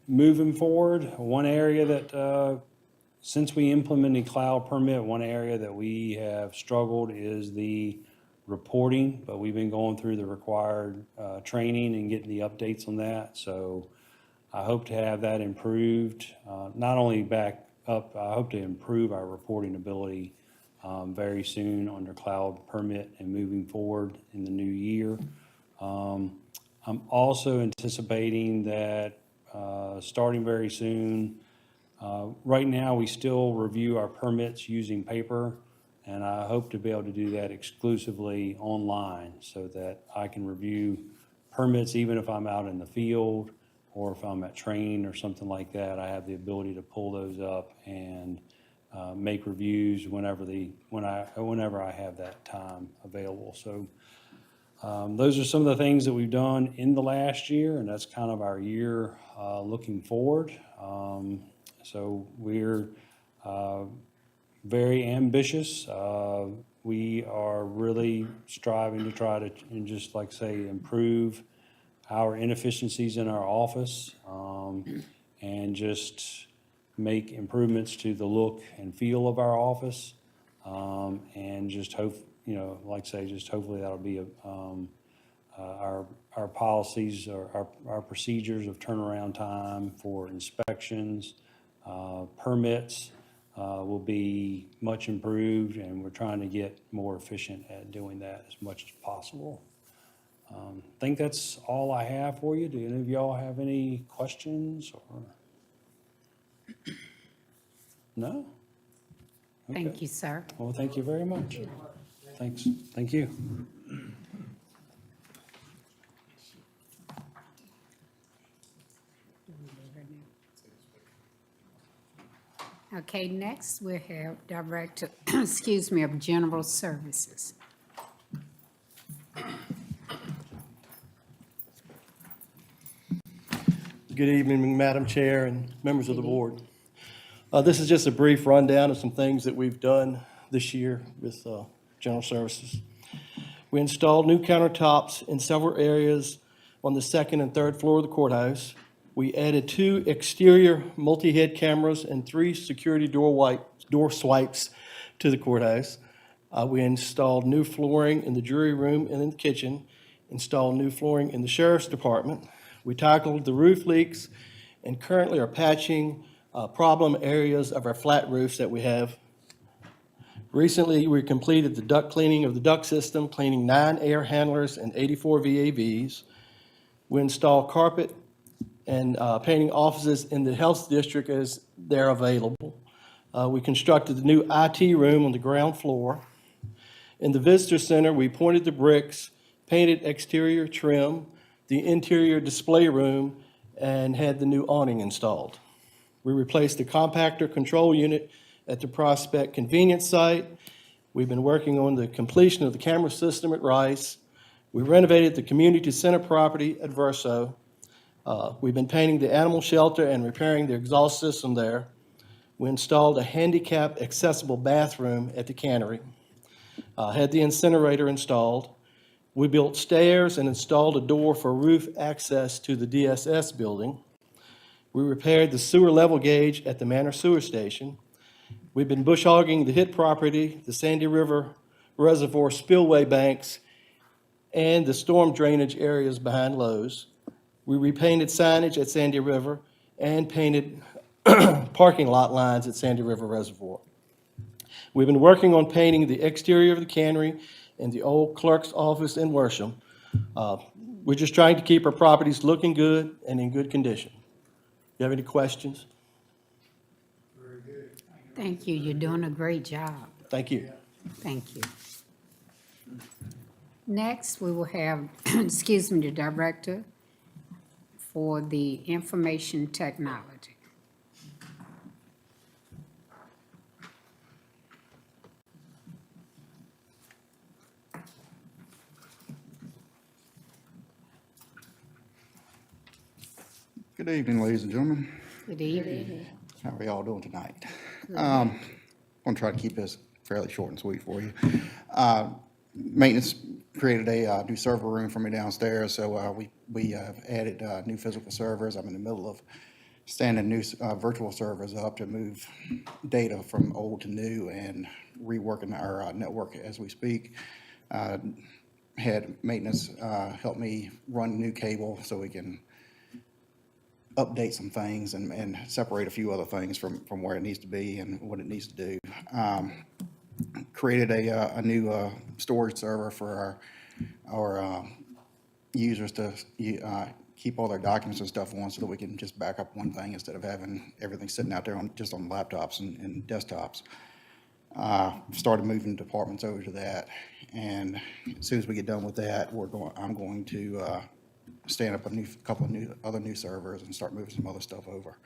M: Moving forward, one area that since we implemented cloud permit, one area that we have struggled is the reporting, but we've been going through the required training and getting the updates on that. So I hope to have that improved, not only back up, I hope to improve our reporting ability very soon under cloud permit and moving forward in the new year. I'm also anticipating that starting very soon, right now, we still review our permits using paper, and I hope to be able to do that exclusively online so that I can review permits even if I'm out in the field or if I'm at train or something like that. I have the ability to pull those up and make reviews whenever I have that time available. So those are some of the things that we've done in the last year, and that's kind of our year looking forward. So we're very ambitious. We are really striving to try to, and just like say, improve our inefficiencies in our office, and just make improvements to the look and feel of our office. And just hope, like say, just hopefully that'll be our policies or our procedures of turnaround time for inspections, permits will be much improved, and we're trying to get more efficient at doing that as much as possible. I think that's all I have for you. Do any of y'all have any questions or? No?
A: Thank
M: Okay.
A: you, sir.
M: Well, thank you very much. Thanks. Thank you.
A: Okay, next we have Director, excuse me, of General Services.
Q: Good evening, Madam Chair and members of the board. This is just a brief rundown of some things that we've done this year with General Services. We installed new countertops in several areas on the second and third floor of the courthouse. We added 2 exterior multi-head cameras and 3 security door swipes to the courthouse. We installed new flooring in the jury room and in the kitchen, installed new flooring in the sheriff's department. We tackled the roof leaks and currently are patching problem areas of our flat roofs that we have. Recently, we completed the duct cleaning of the duct system, cleaning 9 air handlers and 84 VAVs. We installed carpet and painting offices in the health district as they're available. We constructed the new IT room on the ground floor. In the visitor center, we pointed the bricks, painted exterior trim, the interior display room, and had the new awning installed. We replaced the compactor control unit at the Prospect Convenience Site. We've been working on the completion of the camera system at Rice. We renovated the community center property at Verso. We've been painting the animal shelter and repairing the exhaust system there. We installed a handicap accessible bathroom at the cannery. Had the incinerator installed. We built stairs and installed a door for roof access to the DSS building. We repaired the sewer level gauge at the Manor Sewer Station. We've been bush hogging the Hitt property, the Sandy River Reservoir spillway banks, and the storm drainage areas behind Lowe's. We repainted signage at Sandy River and painted parking lot lines at Sandy River Reservoir. We've been working on painting the exterior of the cannery and the old clerk's office in Worsham. We're just trying to keep our properties looking good and in good condition. You have any questions?
A: Thank you. You're doing a great job.
Q: Thank you.
A: Thank you. Next, we will have, excuse me, the Director for the Information Technology.
R: Good evening, ladies and gentlemen.
A: Good evening.
R: How are y'all doing tonight? I'm going to try to keep this fairly short and sweet for you. Maintenance created a new server room for me downstairs, so we have added new physical servers. I'm in the middle of standing new virtual servers up to move data from old to new and reworking our network as we speak. Had maintenance help me run new cable so we can update some things and separate a few other things from where it needs to be and what it needs to do. created a new storage server for our users to keep all their documents and stuff on so that we can just back up one thing instead of having everything sitting out there just on laptops and desktops. Started moving departments over to that, and as soon as we get done with that, I'm going to stand up couple of other new servers and start moving some other stuff over.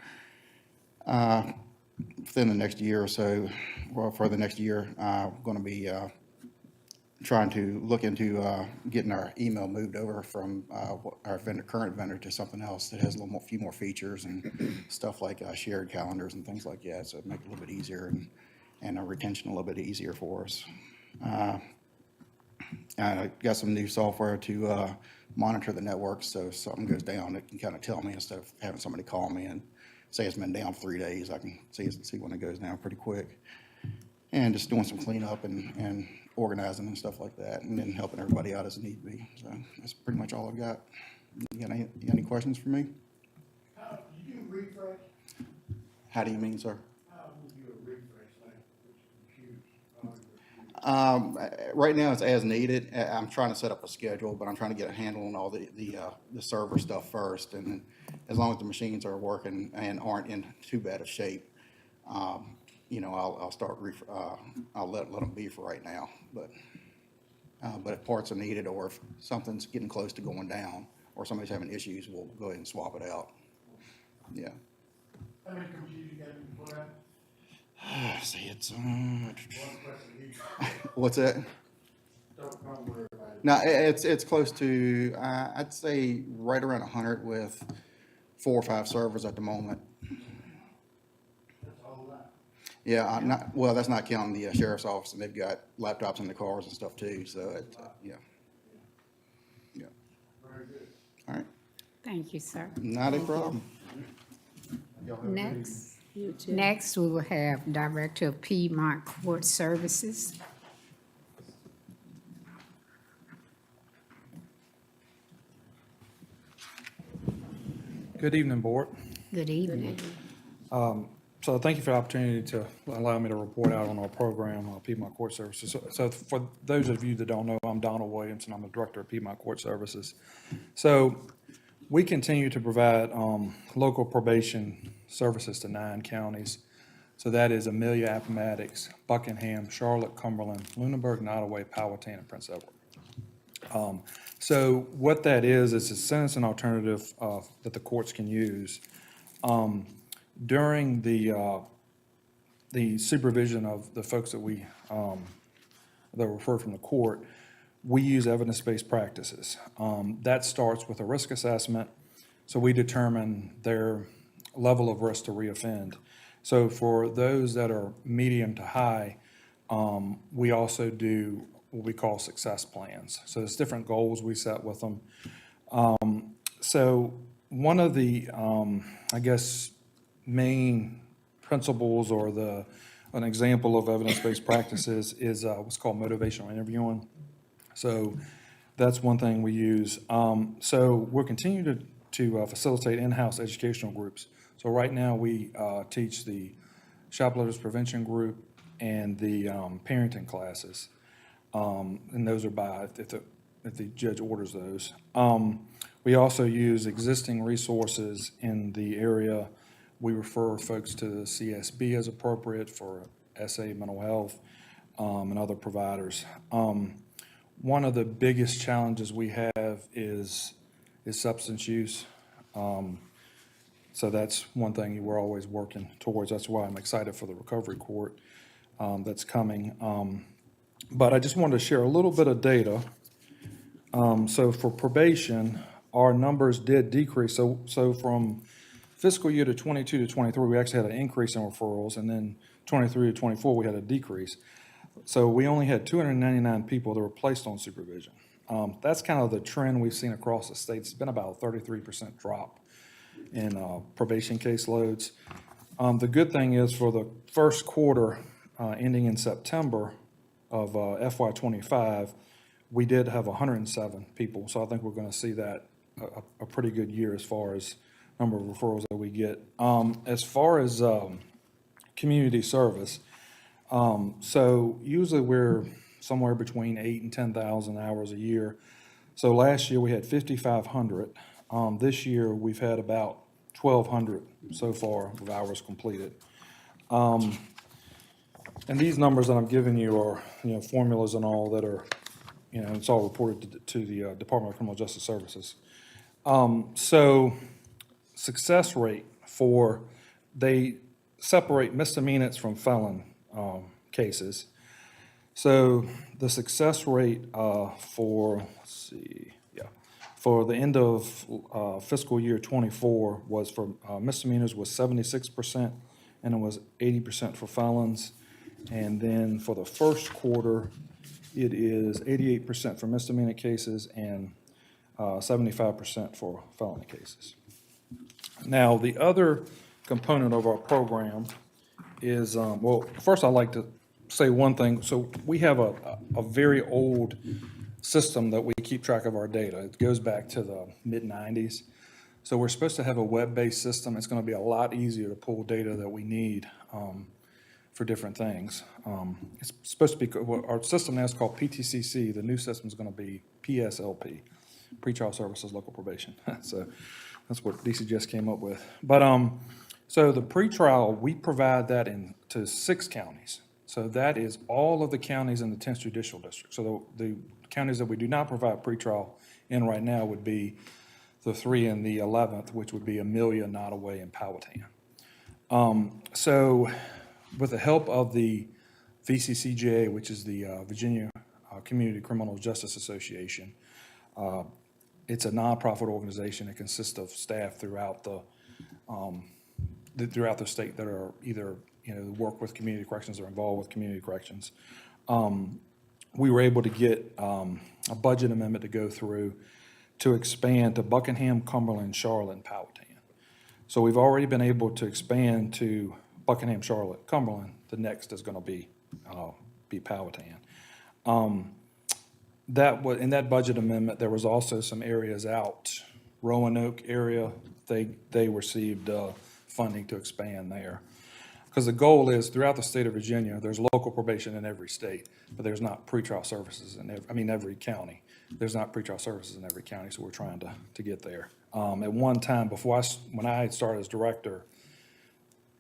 R: Within the next year or so, well, for the next year, we're going to be trying to look into getting our email moved over from our current vendor to something else that has a few more features and stuff like shared calendars and things like that, so it make it a little bit easier and our retention a little bit easier for us. I got some new software to monitor the network, so if something goes down, it can kind of tell me instead of having somebody call me and say it's been down for 3 days. I can see when it goes down pretty quick. And just doing some cleanup and organizing and stuff like that, and then helping everybody out as need be. So that's pretty much all I've got. You got any questions for me?
E: You do refresh?
R: How do you mean, sir?
E: How would you refresh, like,
R: Right now, it's as needed. I'm trying to set up a schedule, but I'm trying to get a handle on all the server stuff first. And as long as the machines are working and aren't in too bad a shape, you know, I'll start. I'll let them be for right now. But if parts are needed, or if something's getting close to going down, or somebody's having issues, we'll go ahead and swap it out. Yeah.
E: How many computers you got before that?
R: See, it's what's that?
E: Don't worry about it.
R: No, it's close to I'd say right around 100 with 4 or 5 servers at the moment.
E: That's a whole lot.
R: Yeah, well, that's not counting the sheriff's office, and they've got laptops in the cars and stuff too. So yeah.
E: Very good.
R: All right.
A: Thank you, sir.
R: Not a problem.
A: Next, we will have Director of Piedmont Court Services.
S: Good evening, Board.
A: Good evening.
S: So thank you for the opportunity to allow me to report out on our program, Piedmont Court Services. So for those of you that don't know, I'm Donald Williams, and I'm the Director of Piedmont Court Services. So we continue to provide local probation services to 9 counties. So that is Amelia, Appomattox, Buckingham, Charlotte, Cumberland, Lunenburg, Nottoway, Powhatan, and Prince Edward. So what that is a sentencing alternative that the courts can use. During the supervision of the folks that that were referred from the court, we use evidence-based practices. That starts with a risk assessment, so we determine their level of risk to reoffend. So for those that are medium to high, we also do what we call success plans. So there's different goals we set with them. So one of the, I guess, main principles or an example of evidence-based practices is what's called motivational interviewing. So that's one thing we use. So we're continuing to facilitate in-house educational groups. So right now we teach the shoplifters prevention group and the parenting classes. And those are by, if the judge orders those. We also use existing resources in the area. We refer folks to the CSB as appropriate for SA, mental health, and other providers. One of the biggest challenges we have is substance use. So that's one thing we're always working towards. That's why I'm excited for the recovery court that's coming. But I just wanted to share a little bit of data. So for probation, our numbers did decrease. So from fiscal year to 22 to 23, we actually had an increase in referrals, and then 23 to 24, we had a decrease. So we only had 299 people that were placed on supervision. That's kind of the trend we've seen across the state. It's been about a 33% drop in probation caseloads. The good thing is for the first quarter ending in September of FY25, we did have 107 people. So I think we're going to see that a pretty good year as far as number of referrals that we get. As far as community service, So usually we're somewhere between 8 and 10,000 hours a year. So last year we had 5,500. This year we've had about 1,200 so far of hours completed. And these numbers that I'm giving you are, formulas and all that are, it's all reported to the Department of Criminal Justice Services. So success rate they separate misdemeanors from felon cases. So the success rate for the end of fiscal year '24 was for misdemeanors was 76%, and it was 80% for felons. And then for the first quarter, it is 88% for misdemeanor cases and 75% for felony cases. Now, the other component of our program is, first I'd like to say one thing. So we have a very old system that we keep track of our data. It goes back to the mid-90s. So we're supposed to have a web-based system. It's going to be a lot easier to pull data that we need for different things. It's supposed to be, our system now is called PTCC. The new system is going to be PSLP, Pretrial Services Local Probation. So that's what DC just came up with. But so the pretrial, we provide that to 6 counties. So that is all of the counties in the 10th Judicial District. So the counties that we do not provide pretrial in right now would be the 3 and the 11th, which would be Amelia, Nottaway, and Powhatan. So with the help of the VCCJ, which is the Virginia Community Criminal Justice Association, it's a nonprofit organization that consists of staff throughout the state that are either work with community corrections or involved with community corrections. We were able to get a budget amendment to go through to expand to Buckingham, Cumberland, Charlotte, and Powhatan. So we've already been able to expand to Buckingham, Charlotte, Cumberland. The next is going to be Powhatan. In that budget amendment, there was also some areas out, Roanoke area, they received funding to expand there. Because the goal is, throughout the state of Virginia, there's local probation in every state, but there's not pretrial services in every county. There's not pretrial services in every county, so we're trying to get there. At one time, when I started as director,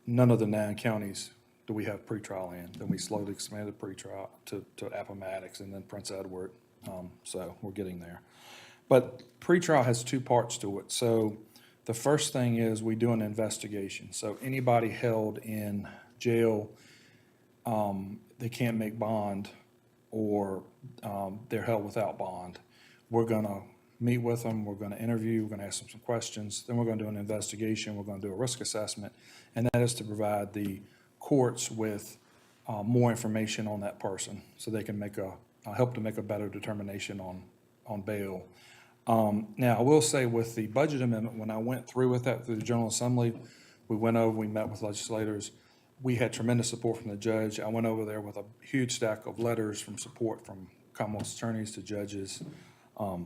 S: none of the 9 counties do we have pretrial in. Then we slowly expanded pretrial to Appomattox and then Prince Edward. So we're getting there. But pretrial has 2 parts to it. So the first thing is we do an investigation. So anybody held in jail, they can't make bond, or they're held without bond. We're going to meet with them. We're going to interview. We're going to ask them some questions. Then we're going to do an investigation. We're going to do a risk assessment. And that is to provide the courts with more information on that person so they can help to make a better determination on bail. Now, I will say with the budget amendment, when I went through with that through the General Assembly, we met with legislators. We had tremendous support from the judge. I went over there with a huge stack of letters from support from Commonwealth attorneys to judges.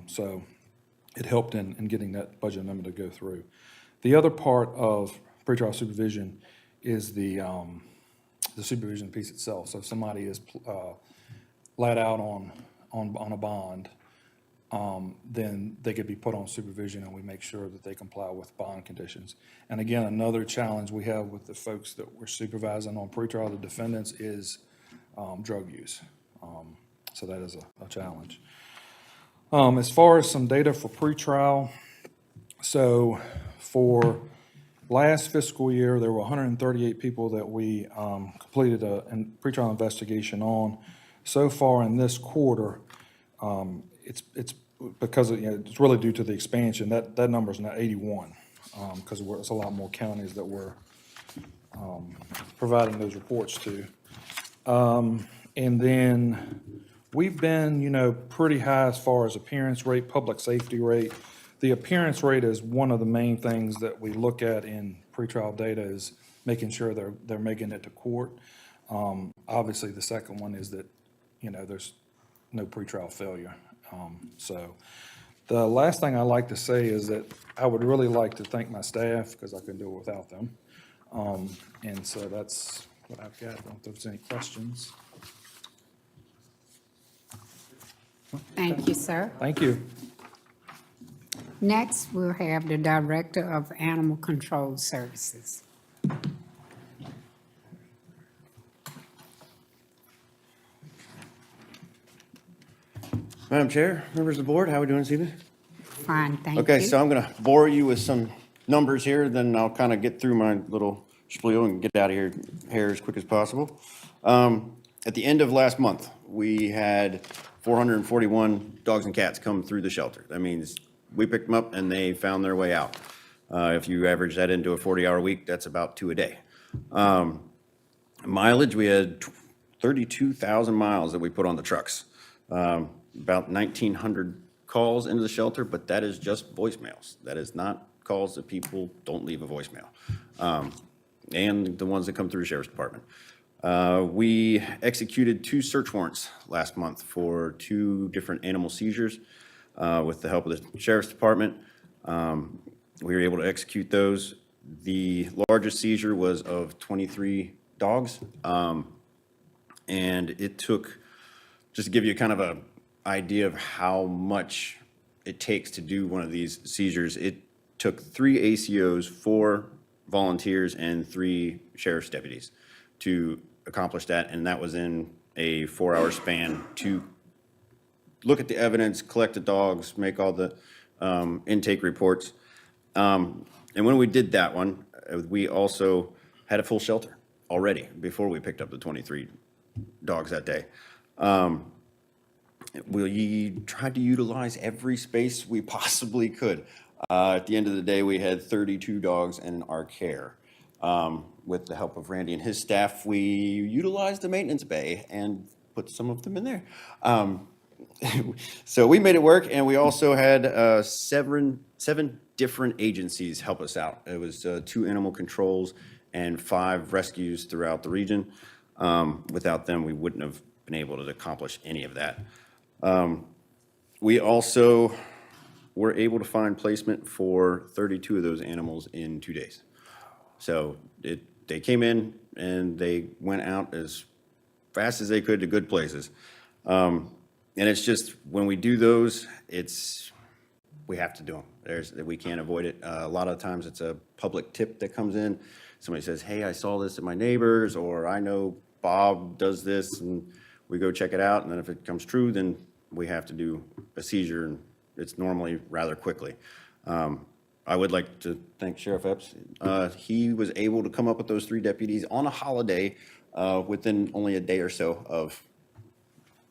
S: So it helped in getting that budget amendment to go through. The other part of pretrial supervision is the supervision piece itself. So if somebody is let out on a bond, then they could be put on supervision, and we make sure that they comply with bond conditions. And again, another challenge we have with the folks that we're supervising on pretrial, the defendants, is drug use. So that is a challenge. As far as some data for pretrial, so for last fiscal year, there were 138 people that we completed a pretrial investigation on. So far in this quarter, it's because it's really due to the expansion. That number is now 81 because it's a lot more counties that we're providing those reports to. And then we've been, pretty high as far as appearance rate, public safety rate. The appearance rate is one of the main things that we look at in pretrial data, is making sure they're making it to court. Obviously, the second one is that, there's no pretrial failure. So the last thing I like to say is that I would really like to thank my staff, because I couldn't do it without them. And so that's what I've got. I don't know if there's any questions.
A: Thank you, sir.
S: Thank you.
A: Next, we'll have the Director of Animal Control Services.
T: Madam Chair, members of the board, how are we doing this evening?
A: Fine, thank you.
T: Okay, so I'm going to bore you with some numbers here, then I'll kind of get through my little spiel and get out of here as quick as possible. At the end of last month, we had 441 dogs and cats come through the shelter. That means we picked them up and they found their way out. If you average that into a 40-hour week, that's about 2 a day. Mileage, we had 32,000 miles that we put on the trucks. About 1,900 calls into the shelter, but that is just voicemails. That is not calls that people don't leave a voicemail. And the ones that come through the Sheriff's Department. We executed 2 search warrants last month for 2 different animal seizures with the help of the Sheriff's Department. We were able to execute those. The largest seizure was of 23 dogs. And it took, just to give you kind of an idea of how much it takes to do one of these seizures, it took 3 ACOs, 4 volunteers, and 3 sheriff's deputies to accomplish that, and that was in a 4-hour span to look at the evidence, collect the dogs, make all the intake reports. And when we did that one, we also had a full shelter already before we picked up the 23 dogs that day. We tried to utilize every space we possibly could. At the end of the day, we had 32 dogs in our care. With the help of Randy and his staff, we utilized the maintenance bay and put some of them in there. So we made it work, and we also had 7 different agencies help us out. It was 2 animal controls and 5 rescues throughout the region. Without them, we wouldn't have been able to accomplish any of that. We also were able to find placement for 32 of those animals in 2 days. So they came in and they went out as fast as they could to good places. And it's just, when we do those, we have to do them. We can't avoid it. A lot of times it's a public tip that comes in. Somebody says, hey, I saw this at my neighbor's, or I know Bob does this, and we go check it out. And then if it comes true, then we have to do a seizure, and it's normally rather quickly. I would like to thank Sheriff Epps. He was able to come up with those 3 deputies on a holiday within only a day or so of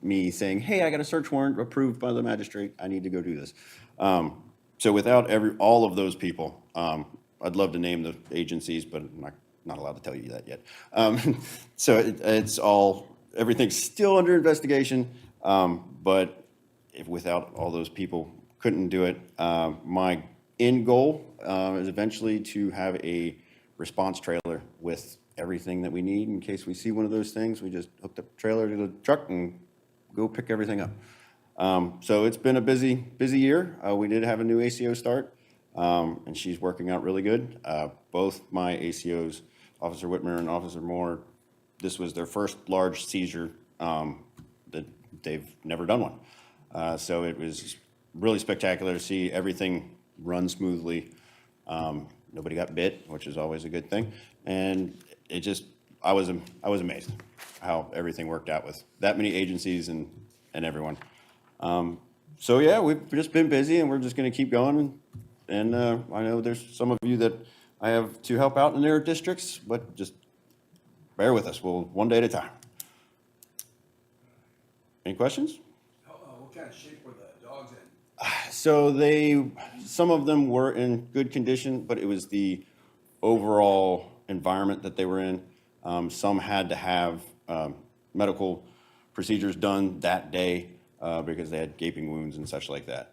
T: me saying, hey, I got a search warrant approved by the magistrate. I need to go do this. So without all of those people, I'd love to name the agencies, but I'm not allowed to tell you that yet. So it's everything's still under investigation, but without all those people, couldn't do it. My end goal is eventually to have a response trailer with everything that we need in case we see one of those things. We just hooked up a trailer to the truck and go pick everything up. So it's been a busy year. We did have a new ACO start, and she's working out really good. Both my ACOs, Officer Whitmer and Officer Moore, this was their first large seizure that they've never done one. So it was really spectacular to see everything run smoothly. Nobody got bit, which is always a good thing. And I was amazed how everything worked out with that many agencies and everyone. So yeah, we've just been busy, and we're just going to keep going. And I know there's some of you that I have to help out in their districts, but just bear with us. We'll one day at a time. Any questions?
G: What kind of shape were the dogs in?
T: So some of them were in good condition, but it was the overall environment that they were in. Some had to have medical procedures done that day because they had gaping wounds and such like that.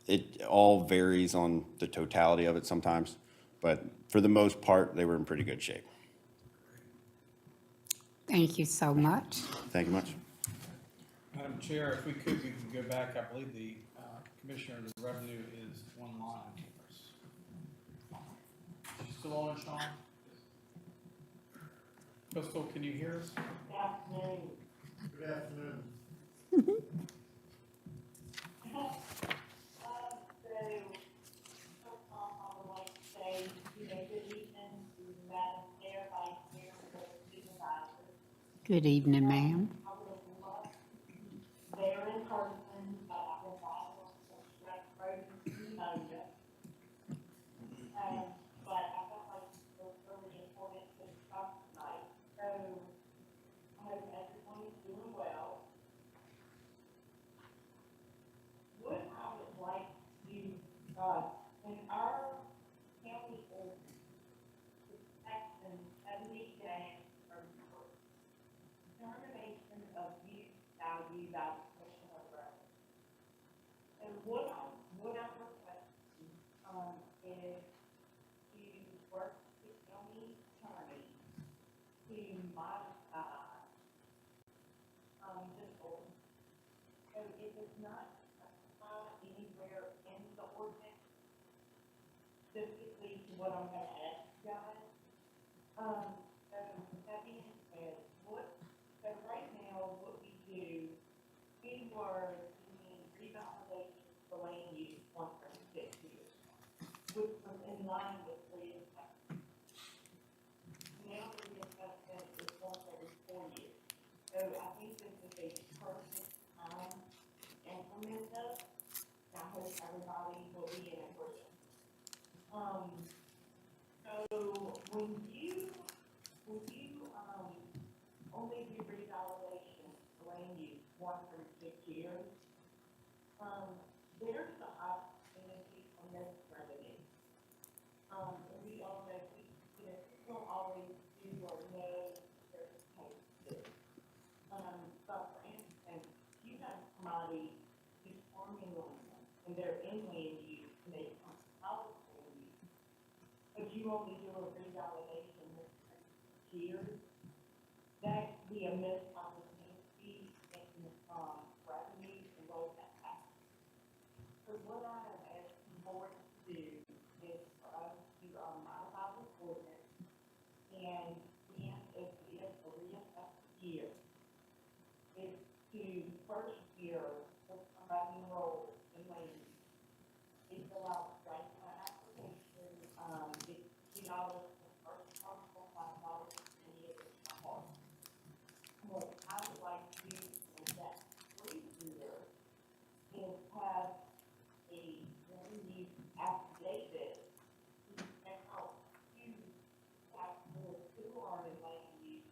T: It all varies on the totality of it sometimes, but for the most part, they were in pretty good shape.
A: Thank you so much.
T: Thank you much.
F: Madam Chair, if we could go back. I believe the Commissioner of the Revenue is online for us. She's still on, Sean? Crystal, can you hear us?
E: Good afternoon.
A: Good evening, ma'am.
B: They're in person, but I will follow pneumonia. But I felt like it was really important to discuss tonight. So I hope everyone is doing well. What I would like to, in our county ordinance, section 70 dash termination of use value by the Commission of Revenue. And what I'm requesting, is to work with the county attorney to modify, this ordinance. So it is not specified anywhere in the ordinance, specifically to what I'm gonna ask you guys. So with that being said, so right now, what we do, we were doing revalidation for land use once every 6 years, which was in line with reassessment. Now the reassessment is once every 4 years. So I think this is a perfect time to implement this. I hope everybody will be in agreement. So when you only do revalidation for land use once every 6 years, there's the opportunity for missed revenue. And we all know, people don't always do or know their cases. But for instance, you have somebody who's farming land and they're in land use and they come out of land use, but you only do a revalidation this 6 years, that could be a missed opportunity in, revenue and roll that back. So what I am asking the board to do is for us to, modify this ordinance, and then if it is a reassessment year, is to first year, if somebody enrolls in land use, they fill out the application, it's $2 for the first parcel, $5 for any additional parcel. What I would like to do in that 3 years is have a land use affidavit to check out who are in land use,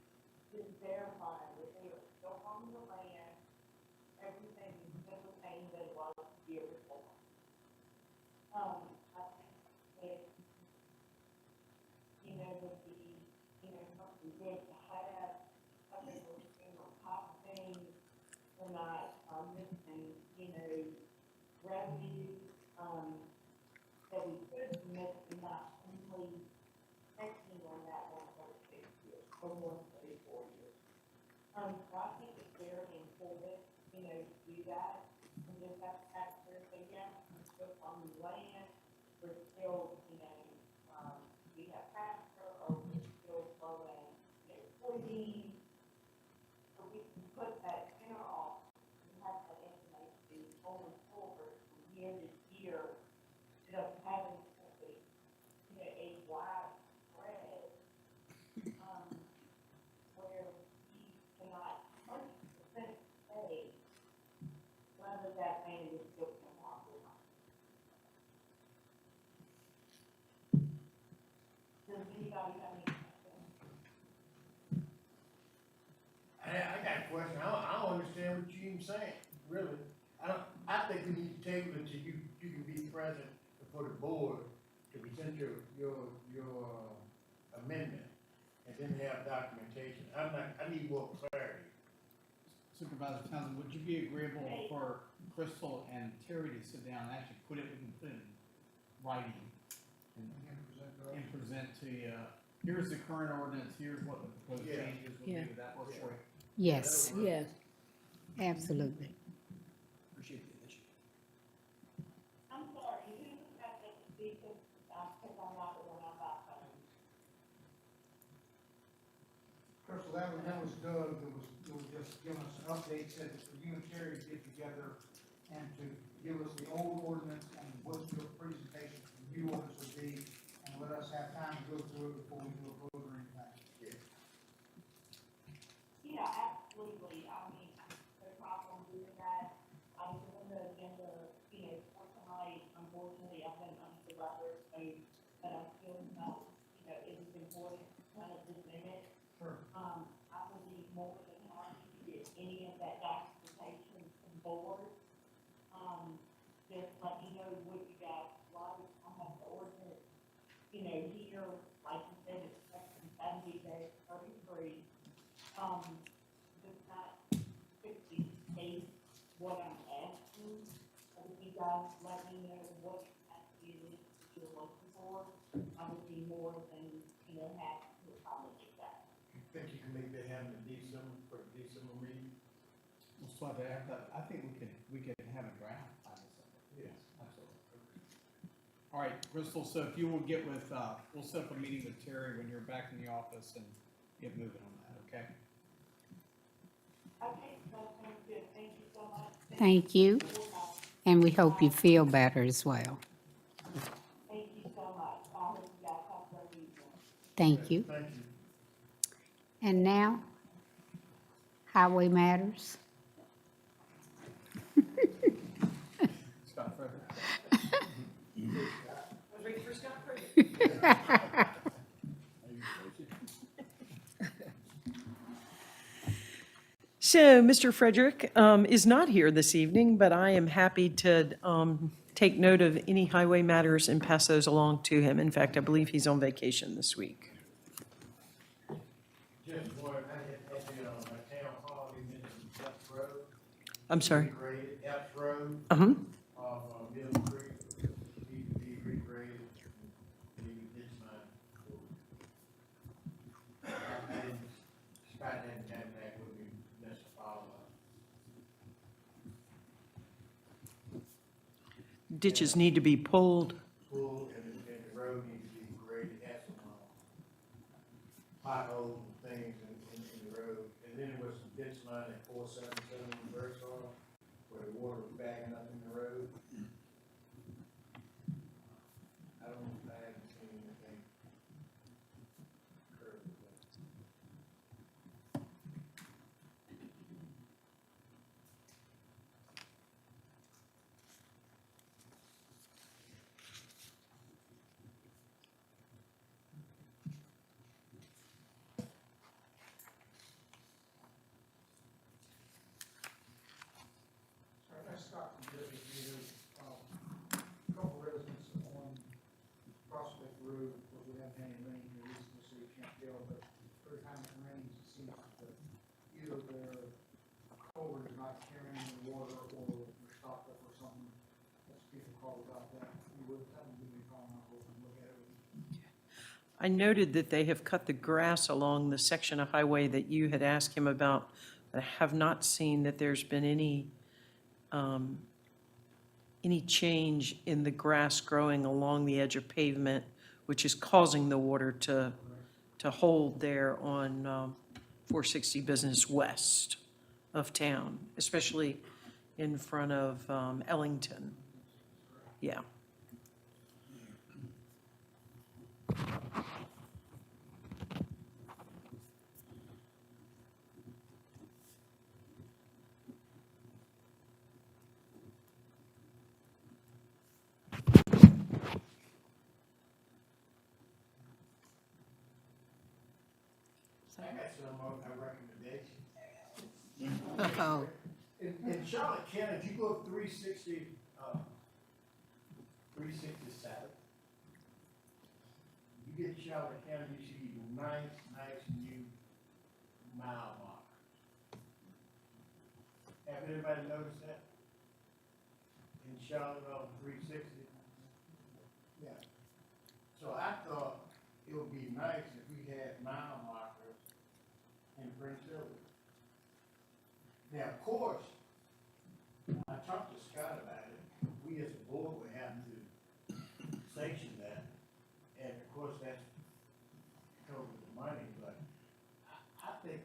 B: to verify that they are still on the land, everything is still the same that it was the year before. I think it, would be, something good to have. I think we're staying on top of things, we're not, missing, revenue, that we could miss and not only checking on that one for 6 years, or 4 years. So I think it's very important, to do that, and just have to factor, say, yeah, we're still on the land, we're still, we have pasture, or we're still growing, soybeans. So we can put that in our office, and have that information going forward from year to year, instead of having a wide spread, where we cannot 100% say whether that land is still in law or not. Does anybody have any questions?
E: I got a question. I don't understand what you even saying, really. I think we need to table it until you can be present for the board to present your amendment, and then have documentation. I need more clarity.
F: Supervisor Townsend, would you be agreeable for Crystal and Terry to sit down and actually we can put it in writing and present to you, here's the current ordinance, here's what the proposed
E: Yeah.
F: changes will be,
A: Yeah.
F: would that work for you?
A: Yes,
D: Yes.
A: absolutely.
F: Appreciate the initiative.
B: I'm sorry, who got that to speak, because I'm not the one on that phone.
E: that was Doug, that was just giving us an update, said that the unitary get together and to give us the old ordinance and what your presentation for the new ordinance would be, and let us have time to go through it before we do a vote or anything.
B: Yeah, absolutely. I mean, no problem doing that. I was on the agenda, for tonight. Unfortunately, I've been under the weather, so, but I still know, it is important to kind of present it.
E: Sure.
B: I would be more than happy to get any of that documentation from board. Just let me know what you guys like. I have the ordinance, here, like you said, it's section 70-33. Just not 68 what I'm asking. But if you guys let me know what actually it is that you're looking for, I would be more than, happy to accommodate that.
E: Think you can make that happen in December, for the December meeting?
F: We'll start to have that. I think we can have a draft by December.
E: Yes.
F: Absolutely. All right, Crystal, so if you will get with, we'll set up a meeting with Terry when you're back in the office and get moving on that, okay?
B: Okay, that sounds good. Thank you so much.
A: Thank you, and we hope you feel better as well.
B: Thank you so much. I hope you guys have a great evening.
A: Thank you.
E: Thank you.
A: And now, Highway Matters.
F: Scott Frederick.
D: I was ready for Scott Frederick.
U: So, Mr. Frederick is not here this evening, but I am happy to take note of any highway matters and pass those along to him. In fact, I believe he's on vacation this week.
E: Just one, I had my town hall, we mentioned Epps Road.
U: I'm sorry.
E: Regraded, Epps Road.
U: Uh-huh.
E: Of Mill Creek, need to be regraded, need to ditch line. I didn't, Scott hadn't had that with me, that's a follow-up.
U: Ditches need to be pulled.
E: Pool and the road needs to be graded, had some potholes and things in the road. And then there was some ditch line at 477 in Birdsall, where the water was backing up in the road. I haven't seen anything occur with that. That's Scott from Liberty here. A couple residents on Prospect Road, where we haven't had any rain here recently, so you can't tell, but every time it rains, it seems that either their culvert is not carrying the water or they're stopped up or something. That's people call about that. We would have them give me a call and I'll go and look at it.
U: I noted that they have cut the grass along the section of highway that you had asked him about. I have not seen that there's been any change in the grass growing along the edge of pavement, which is causing the water to hold there on 460 Business West of town, especially in front of Ellington. Yeah.
E: I got some of my recommendations.
A: Oh,
E: In Charlotte County, if you go up 367, you get Charlotte County, you see nice new mile markers. Have anybody noticed that? In Charlotte on 360? Yeah. So I thought it would be nice if we had mile markers in Prince Edward. Now, of course, I talked to Scott about it. We as a board would have to sanction that. And of course, that's covered the money, but I think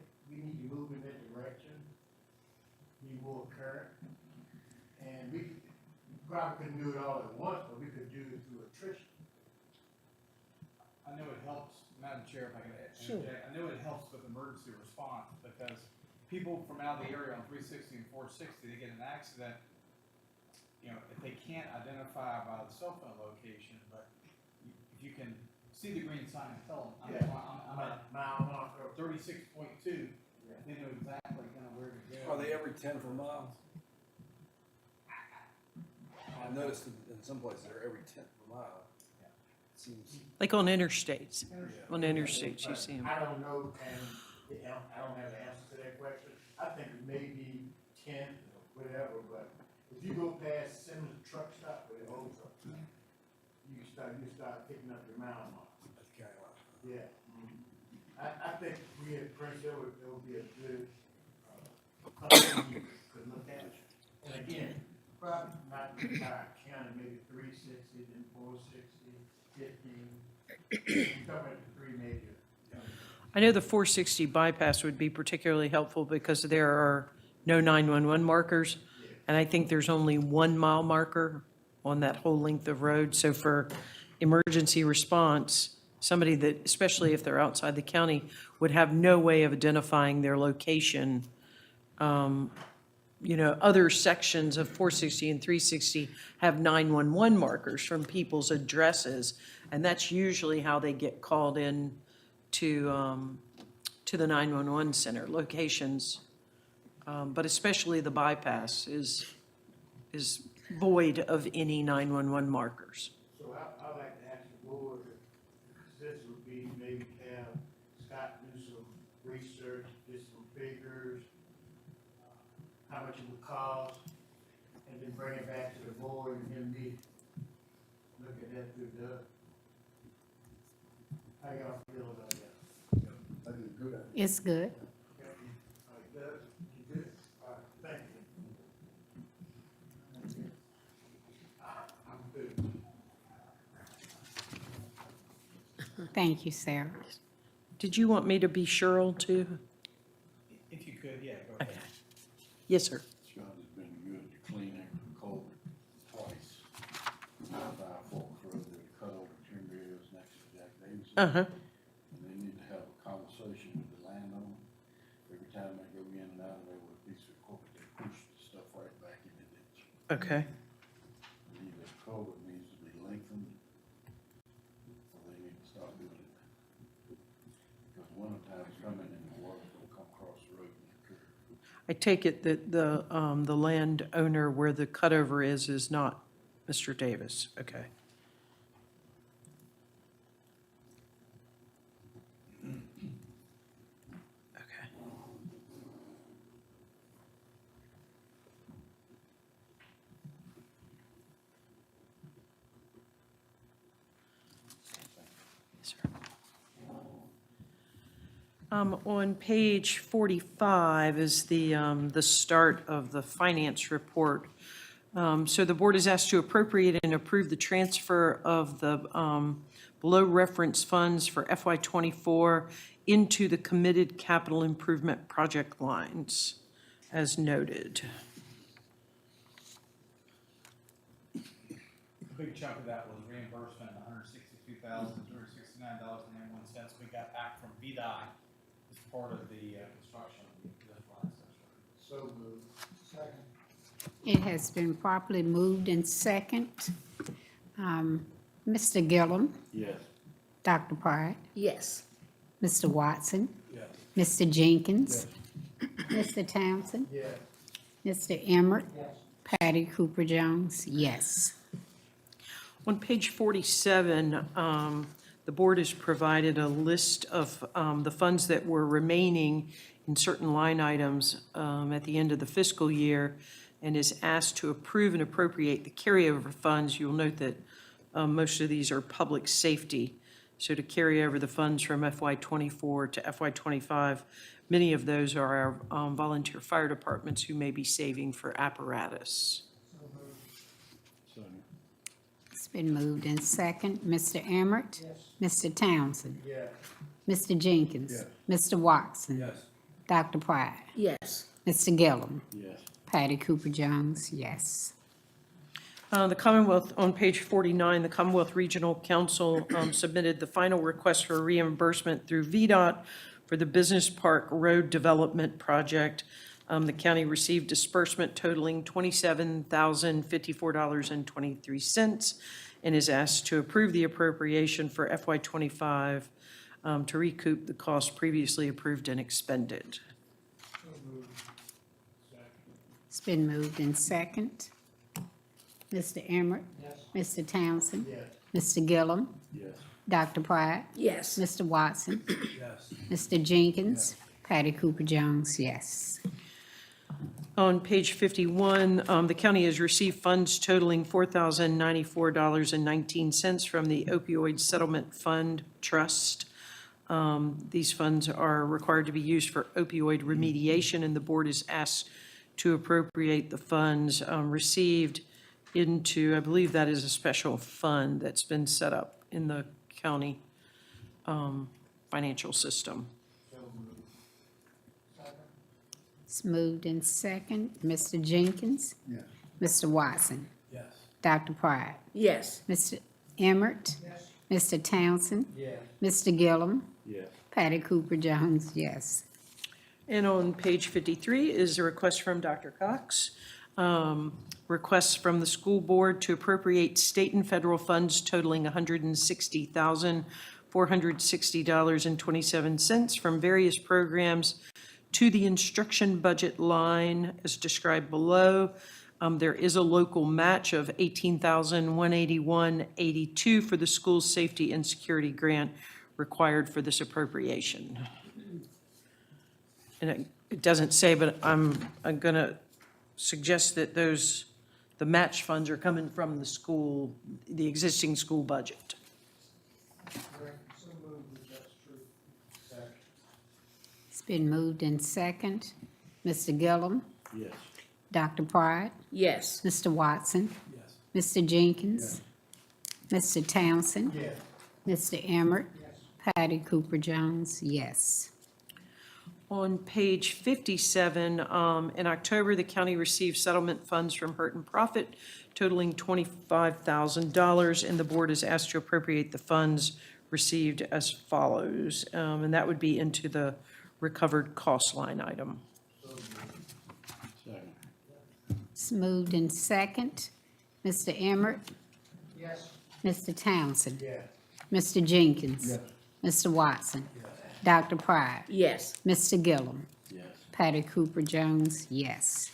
F: helps, Madam Chair, if I could
U: Sure.
F: interject, I know it helps with emergency response, because people from out of the area on 360 and 460, they get in an accident, you know, if they can't identify by the cell phone location, but if you can see the green sign and tell them, I'm at mile marker 36.2, they know exactly kind of where to go.
S: Are they every 10th of a mile? I noticed in some places they're every 10th of a mile. It seems.
U: Like on interstates. On interstates, you see them.
E: I don't know, and I don't have the answer to that question. I think it may be 10 or whatever, but if you go past Simmons truck stop where the old truck stop, you start picking up your mile mark.
S: That's kind of like.
E: Yeah. I think we at Prince Edward, it would be a good, company to look at. And again, probably not the entire county, maybe 360, then 460, 15. We're talking about the three major.
U: I know the 460 bypass would be particularly helpful because there are no 911 markers. And I think there's only 1 mile marker on that whole length of road. So for emergency response, somebody that, especially if they're outside the county, would have no way of identifying their location. You know, other sections of 460 and 360 have 911 markers from people's addresses, and that's usually how they get called in to the 911 center locations. But especially the bypass is void of any 911 markers.
E: So I'd like to ask the board, this would be maybe have Scott do some research, get some figures, how much it would cost, and then bring it back to the board and then me look at that through the, how y'all feel about that? That'd be a good idea.
A: It's good.
E: All right, Doug, you good? All right, thank you. I'm good.
A: Thank you, Sarah.
U: Did you want me to be Cheryl too?
F: If you could, yeah, go ahead.
U: Okay. Yes, sir.
E: Scott has been good to clean every culvert twice. By Fork Road, they cut over timber hills next to Jack Davis.
U: Uh-huh.
E: And they need to have a conversation with the landowner. Every time they go in and out of there with a piece of equipment, they push the stuff right back in the ditch.
U: Okay.
E: Either the culvert needs to be lengthened, or they need to start doing it. Because winter time's coming and the water's gonna come across the road and occur.
U: I take it that the landowner where the cutover is not Mr. Davis. Okay. Okay. Yes, sir. On page 45 is the start of the finance report. So the board is asked to appropriate and approve the transfer of the below reference funds for FY '24 into the committed capital improvement project lines, as noted.
F: A big chunk of that was reimbursement, $162,269.91 we got back from VDOT as part of the construction of the line.
E: So moved. Second.
A: It has been properly moved in second. Mr. Gillum,
E: Yes.
A: Dr. Pride,
U: Yes.
A: Mr. Watson,
E: Yes.
A: Mr. Jenkins, Mr. Townsend,
E: Yes.
A: Mr. Emmert,
E: Yes.
A: Patty Cooper Jones, yes.
U: On page 47, the board has provided a list of the funds that were remaining in certain line items at the end of the fiscal year, and is asked to approve and appropriate the carryover funds. You'll note that most of these are public safety. So to carry over the funds from FY '24 to FY '25, many of those are our volunteer fire departments who may be saving for apparatus.
A: It's been moved in second. Mr. Emmert? Mr. Townsend?
E: Yes.
A: Mr. Jenkins?
E: Yes.
A: Mr. Watson?
S: Yes.
A: Dr. Pride?
U: Yes.
A: Mr. Gillum?
E: Yes.
A: Patty Cooper Jones, yes.
U: The Commonwealth, on page 49, the Commonwealth Regional Council submitted the final request for reimbursement through VDOT for the Business Park Road Development Project. The county received disbursement totaling $27,054.23 and is asked to approve the appropriation for FY25 to recoup the costs previously approved and expended.
A: It's been moved in second. Mr. Emmert?
E: Yes.
A: Mr. Townsend?
E: Yes.
A: Mr. Gillum?
S: Yes.
A: Dr. Pride?
U: Yes.
A: Mr. Watson?
S: Yes.
A: Mr. Jenkins? Patty Cooper Jones, yes.
U: On page 51, the county has received funds totaling $4,094.19 from the Opioid Settlement Fund Trust. These funds are required to be used for opioid remediation, and the board is asked to appropriate the funds received into, I believe that is a special fund that's been set up in the county financial system.
A: It's moved in second. Mr. Jenkins?
E: Yes.
A: Mr. Watson?
S: Yes.
A: Dr. Pride?
U: Yes.
A: Mr. Emmert?
E: Yes.
A: Mr. Townsend?
E: Yes.
A: Mr. Gillum?
S: Yes.
A: Patty Cooper Jones, yes.
U: And on page 53 is a request from Dr. Cox. Requests from the school board to appropriate state and federal funds totaling $160,460.27 from various programs to the instruction budget line as described below. There is a local match of $18,181.82 for the school safety and security grant required for this appropriation. And it doesn't say, but I'm going to suggest that the match funds are coming from the school, the existing school budget.
A: It's been moved in second. Mr. Gillum?
S: Yes.
A: Dr. Pride?
U: Yes.
A: Mr. Watson?
S: Yes.
A: Mr. Jenkins? Mr. Townsend?
E: Yes.
A: Mr. Emmert? Patty Cooper Jones, yes.
U: On page 57, in October, the county received settlement funds from Hurt and Profit totaling $25,000, and the board is asked to appropriate the funds received as follows, and that would be into the recovered cost line item.
S: Second.
A: It's moved in second. Mr. Emmert?
E: Yes.
A: Mr. Townsend?
E: Yes.
A: Mr. Jenkins?
E: Yes.
A: Mr. Watson? Dr. Pride?
U: Yes.
A: Mr. Gillum?
S: Yes.
A: Patty Cooper Jones, yes.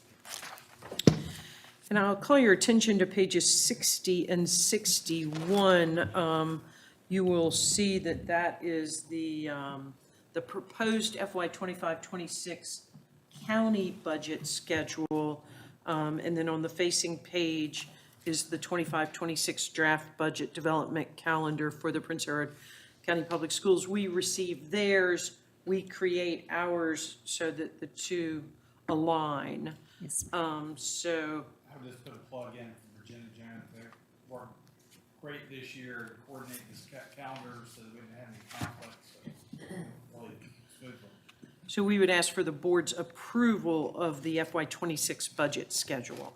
U: And I'll call your attention to pages 60 and 61. You will see that that is the proposed FY 25-26 county budget schedule. And then on the facing page is the 25-26 draft budget development calendar for the Prince Edward County Public Schools. We receive theirs, we create ours so that the two align.
A: Yes.
F: I
U: So
F: would just put a plug in for Virginia Jones. They worked great this year to coordinate this calendar so that we didn't have any conflicts. So really smoothly.
U: So we would ask for the board's approval of the FY '26 budget schedule.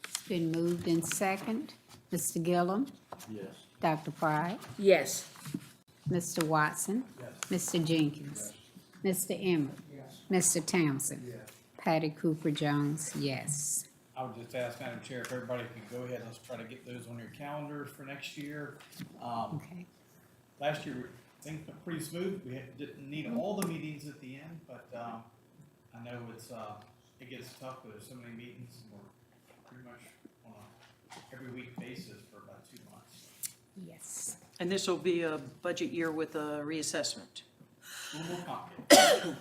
A: It's been moved in second. Mr. Gillum?
S: Yes.
A: Dr. Pride?
U: Yes.
A: Mr. Watson? Mr. Jenkins? Mr. Emmert? Mr. Townsend? Patty Cooper Jones, yes.
F: I would just ask, Madam Chair, if everybody could go ahead, let's try to get those on your calendars for next year.
A: Okay.
F: Last year, things went pretty smooth. We didn't need all the meetings at the end, but I know it gets tough, but there's so many meetings, and we're pretty much on a every week basis for about 2 months.
A: Yes.
U: And this will be a budget year with a reassessment.
F: A little more complicated.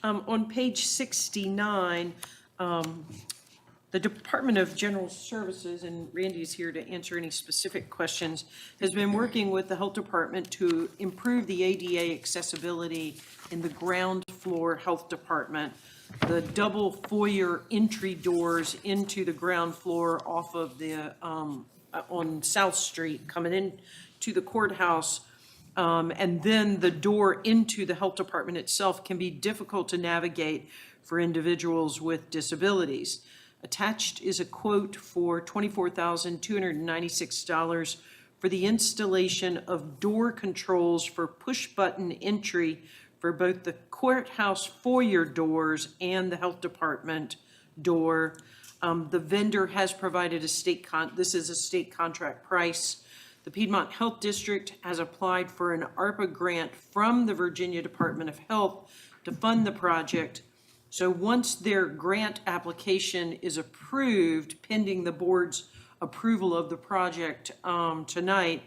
U: On page 69, the Department of General Services, and Randy is here to answer any specific questions, has been working with the Health Department to improve the ADA accessibility in the ground floor health department. The double foyer entry doors into the ground floor off of the, on South Street coming in to the courthouse, and then the door into the health department itself can be difficult to navigate for individuals with disabilities. Attached is a quote for $24,296 for the installation of door controls for push-button entry for both the courthouse foyer doors and the health department door. The vendor has provided this is a state contract price. The Piedmont Health District has applied for an ARPA grant from the Virginia Department of Health to fund the project. So once their grant application is approved, pending the board's approval of the project tonight,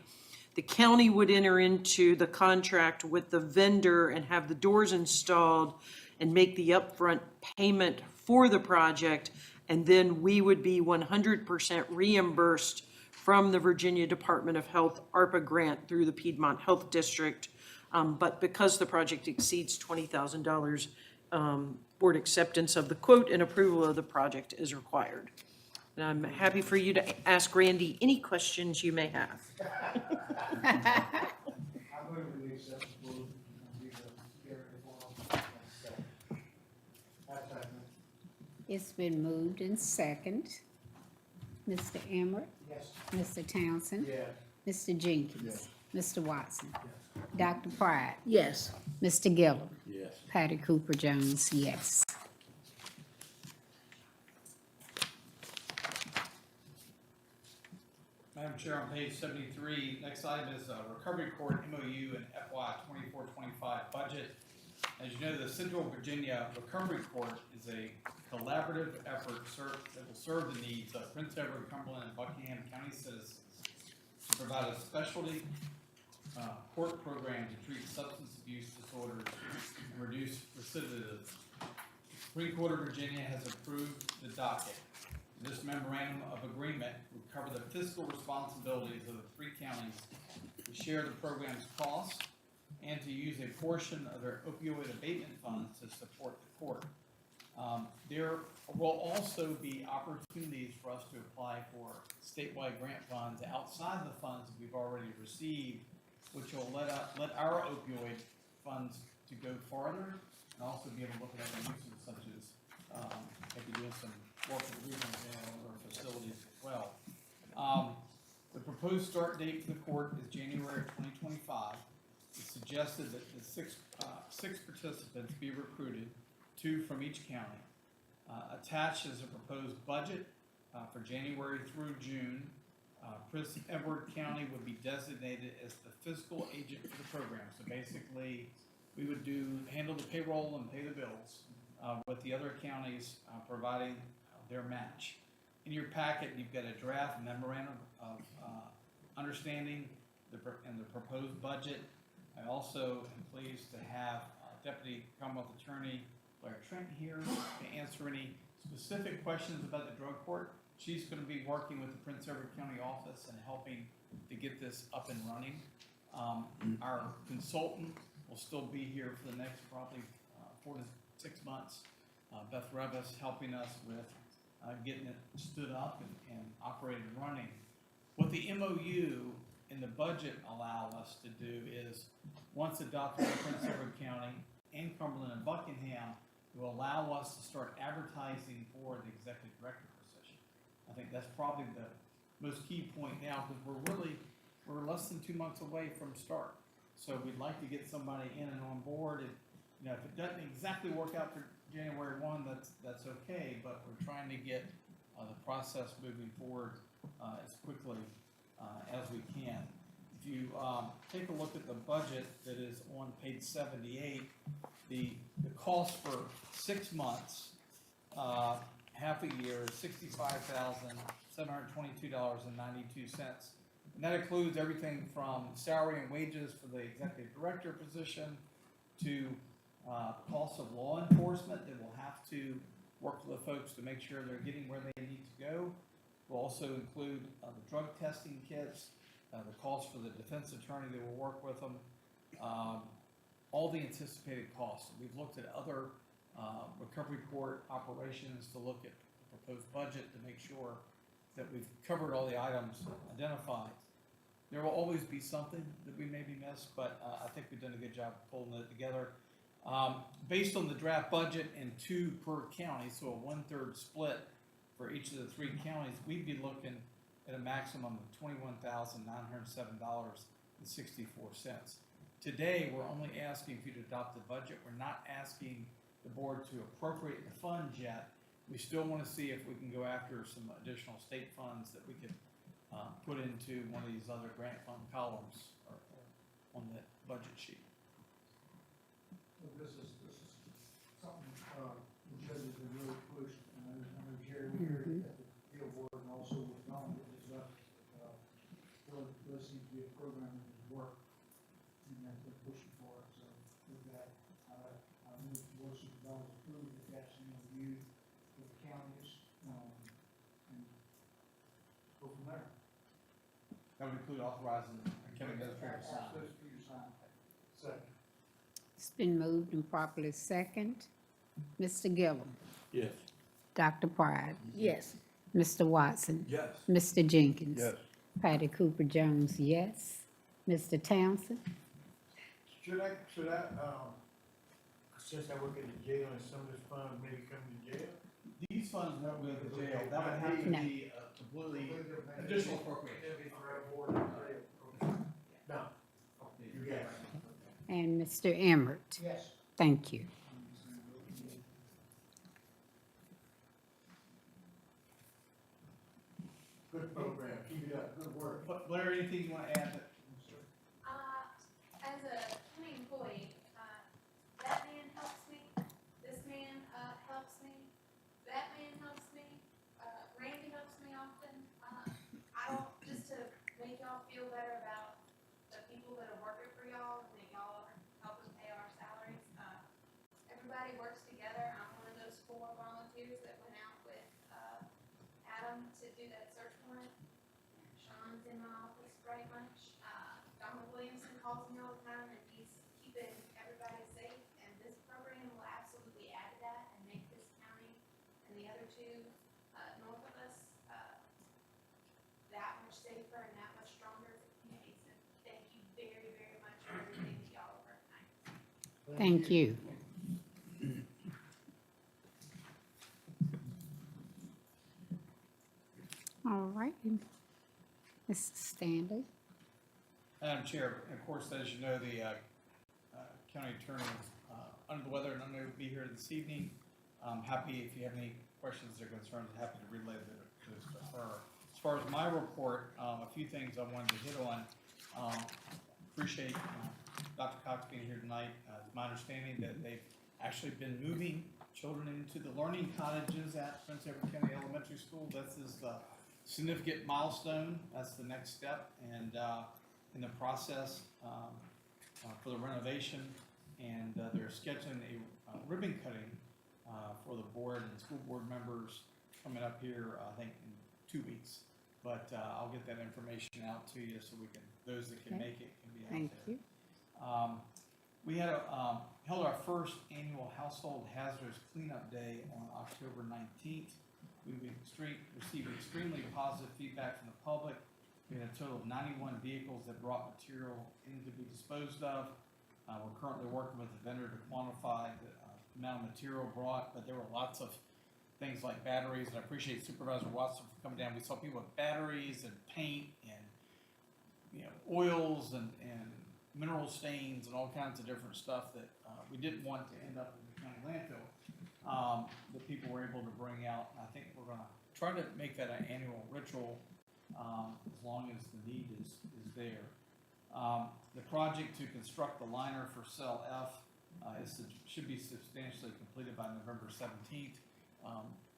U: the county would enter into the contract with the vendor and have the doors installed and make the upfront payment for the project. And then we would be 100% reimbursed from the Virginia Department of Health ARPA grant through the Piedmont Health District. But because the project exceeds $20,000, board acceptance of the quote and approval of the project is required. And I'm happy for you to ask Randy any questions you may have.
A: It's been moved and second. Mr. Emmert?
E: Yes.
A: Mr. Townsend?
E: Yes.
A: Mr. Jenkins? Mr. Watson? Dr. Pride?
U: Yes.
A: Mr. Gillum?
E: Yes.
A: Patty Cooper Jones, yes.
F: Madam Chair, on page 73, next item is Recovery Court MOU and FY 24-25 budget. As you know, the Central Virginia Recovery Court is a collaborative effort that will serve the needs of Prince Edward, Cumberland, and Buckingham County citizens to provide a specialty court program to treat substance abuse disorders and reduce recidivism. The Supreme Court of Virginia has approved the docket. This memorandum of agreement would cover the fiscal responsibilities of the three counties to share the program's costs and to use a portion of their opioid abatement funds to support the court. There will also be opportunities for us to apply for statewide grant funds outside the funds that we've already received, which will let our opioid funds to go farther and also be able to look at other uses such as maybe doing some work with regional jail and other facilities as well. The proposed start date for the court is January 2025. It's suggested that the six participants be recruited, 2 from each county. Attached is a proposed budget for January through June. Prince Edward County would be designated as the fiscal agent for the program. So basically, we would handle the payroll and pay the bills, with the other counties providing their match. In your packet, you've got a draft memorandum of understanding and the proposed budget. I also am pleased to have Deputy Commonwealth Attorney Blair Trent here to answer any specific questions about the drug court. She's going to be working with the Prince Edward County office and helping to get this up and running. Our consultant will still be here for the next probably 4 to 6 months. Beth Revis helping us with getting it stood up and operated and running. What the MOU and the budget allow us to do is, once adopted by Prince Edward County and Cumberland and Buckingham, it will allow us to start advertising for the executive director position. I think that's probably the most key point now, because we're less than 2 months away from start. So we'd like to get somebody in and on board. If it doesn't exactly work out for January 1, that's okay, but we're trying to get the process moving forward as quickly as we can. If you take a look at the budget that is on page 78, the cost for 6 months, half a year, is $65,722.92. And that includes everything from salary and wages for the executive director position to costs of law enforcement that will have to work with the folks to make sure they're getting where they need to go. We'll also include the drug testing kits, the cost for the defense attorney that will work with them, all the anticipated costs. We've looked at other recovery court operations to look at the proposed budget to make sure that we've covered all the items identified. There will always be something that we maybe missed, but I think we've done a good job of pulling it together. Based on the draft budget and 2 per county, so a 1/3 split for each of the 3 counties, we'd be looking at a maximum of $21,907.64. Today, we're only asking for you to adopt the budget. We're not asking the board to appropriate the funds yet. We still want to see if we can go after some additional state funds that we could put into one of these other grant fund columns or on the budget sheet.
E: This is something, the judges have really pushed, and I know Jerry, we heard it at the field board and also with Don, it is up, there seems to be a program that has worked, and that's been pushing for it, so with that, I move the board of supervisors approve the cash in review for the counties, and go from there.
F: That would include authorizing Kevin Administrator to sign.
E: Ask those for you to sign. Second.
A: It's been moved and properly second. Mr. Gillum?
S: Yes.
A: Dr. Pride?
U: Yes.
A: Mr. Watson?
S: Yes.
A: Mr. Jenkins?
E: Yes.
A: Patty Cooper Jones, yes. Mr. Townsend?
E: Should I, since I work in the jail and some of this funds maybe come to jail?
F: These funds won't go to jail. That would have to
A: No.
F: be a completely additional appropriation.
E: No. Yes.
A: And Mr. Emmert?
E: Yes.
A: Thank you.
E: Good program, keep it up, good work.
F: Blair, anything you want to add?
B: As a county employee, that man helps me, this man, helps me, that man helps me, Randy helps me often. I don't, just to make y'all feel better about the people that are working for y'all, and that y'all are helping pay our salaries. Everybody works together. I'm one of those 4 volunteers that went out with, Adam to do that search warrant. Sean's in my office very much. Donald Williamson calls me all the time, and he's keeping everybody safe. And this program will absolutely add to that and make this county and the other 2 north of us that much safer and that much stronger as a community. So thank you very, very much for everything that y'all have heard tonight.
A: Thank you. All right. Mr. Stanley?
F: Madam Chair, of course, as you know, the county attorney is under the weather and unable to be here this evening. I'm happy, if you have any questions or concerns, I'm happy to relay those to her. As far as my report, a few things I wanted to hit on. Appreciate Dr. Cox being here tonight. It's my understanding that they've actually been moving children into the learning cottages at Prince Edward County Elementary School. This is the significant milestone. That's the next step, and in the process for the renovation, and they're scheduling a ribbon cutting for the board and school board members coming up here, I think, in 2 weeks. But I'll get that information out to you so we can, those that can
A: Okay.
F: make it can be out
A: Thank
F: there.
A: you.
F: We had held our first annual Household Hazards Cleanup Day on October 19th. We received extremely positive feedback from the public. We had a total of 91 vehicles that brought material in to be disposed of. We're currently working with the vendor to quantify the amount of material brought, but there were lots of things like batteries, and I appreciate Supervisor Watson for coming down. We saw people with batteries and paint and oils and mineral stains and all kinds of different stuff that we didn't want to end up in the county landfill that people were able to bring out. And I think we're going to try to make that an annual ritual as long as the need is there. The project to construct the liner for Cell F should be substantially completed by November 17th.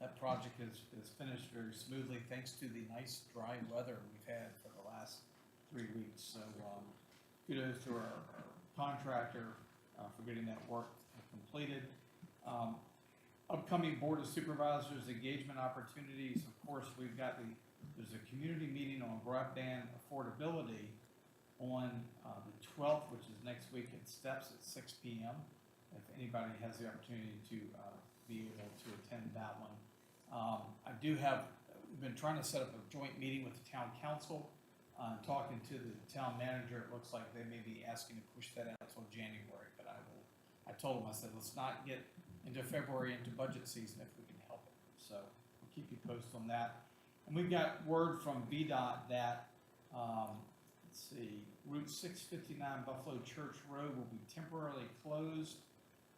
F: That project is finished very smoothly thanks to the nice dry weather we've had for the last 3 weeks. So kudos to our contractor for getting that work completed. Upcoming Board of Supervisors engagement opportunities. Of course, we've got there's a community meeting on broadband affordability on the 12th, which is next week at Steps at 6 p.m. If anybody has the opportunity to be able to attend that one. We've been trying to set up a joint meeting with the town council. Talking to the town manager, it looks like they may be asking to push that out until January, but I will I told them, I said, let's not get into February, into budget season if we can help it. So we'll keep you posted on that. And we've got word from VDOT that, let's see, Route 659 Buffalo Church Road will be temporarily closed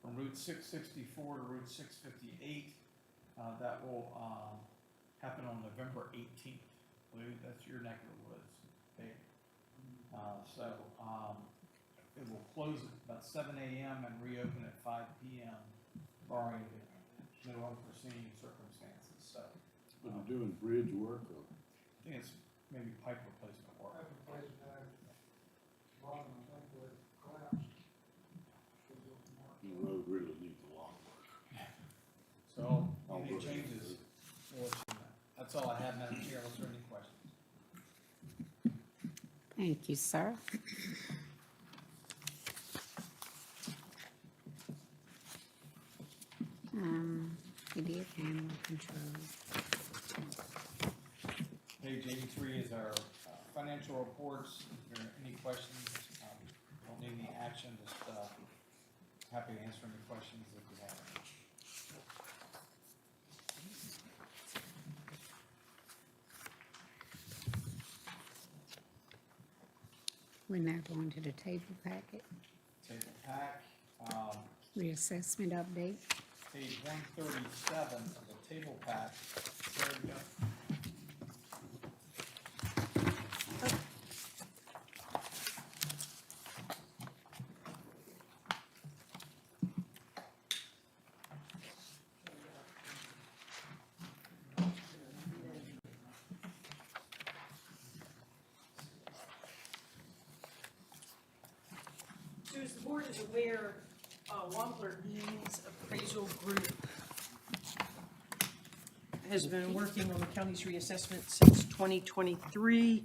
F: from Route 664 to Route 658. That will happen on November 18th. Lou, that's your neck of the woods. Okay. So it will close at about 7 a.m. and reopen at 5 p.m. barring no unforeseen circumstances. So.
J: Are you doing bridge work or?
F: I think it's maybe pipe replacement work.
J: The road really needs a lot of work.
F: So any changes? We'll let you know. That's all I have, Madam Chair. Unless there are any questions.
A: Thank you, sir. It is animal control.
F: Page 83 is our financial reports. If there are any questions, don't need any action, just happy to answer any questions if you have any.
A: We're now going to the table packet,
F: Table pack,
A: reassessment update.
F: page 137 of the table pack. There we go.
U: So as the board is aware, Wampler Eames Appraisal Group has been working on the county's reassessment since 2023.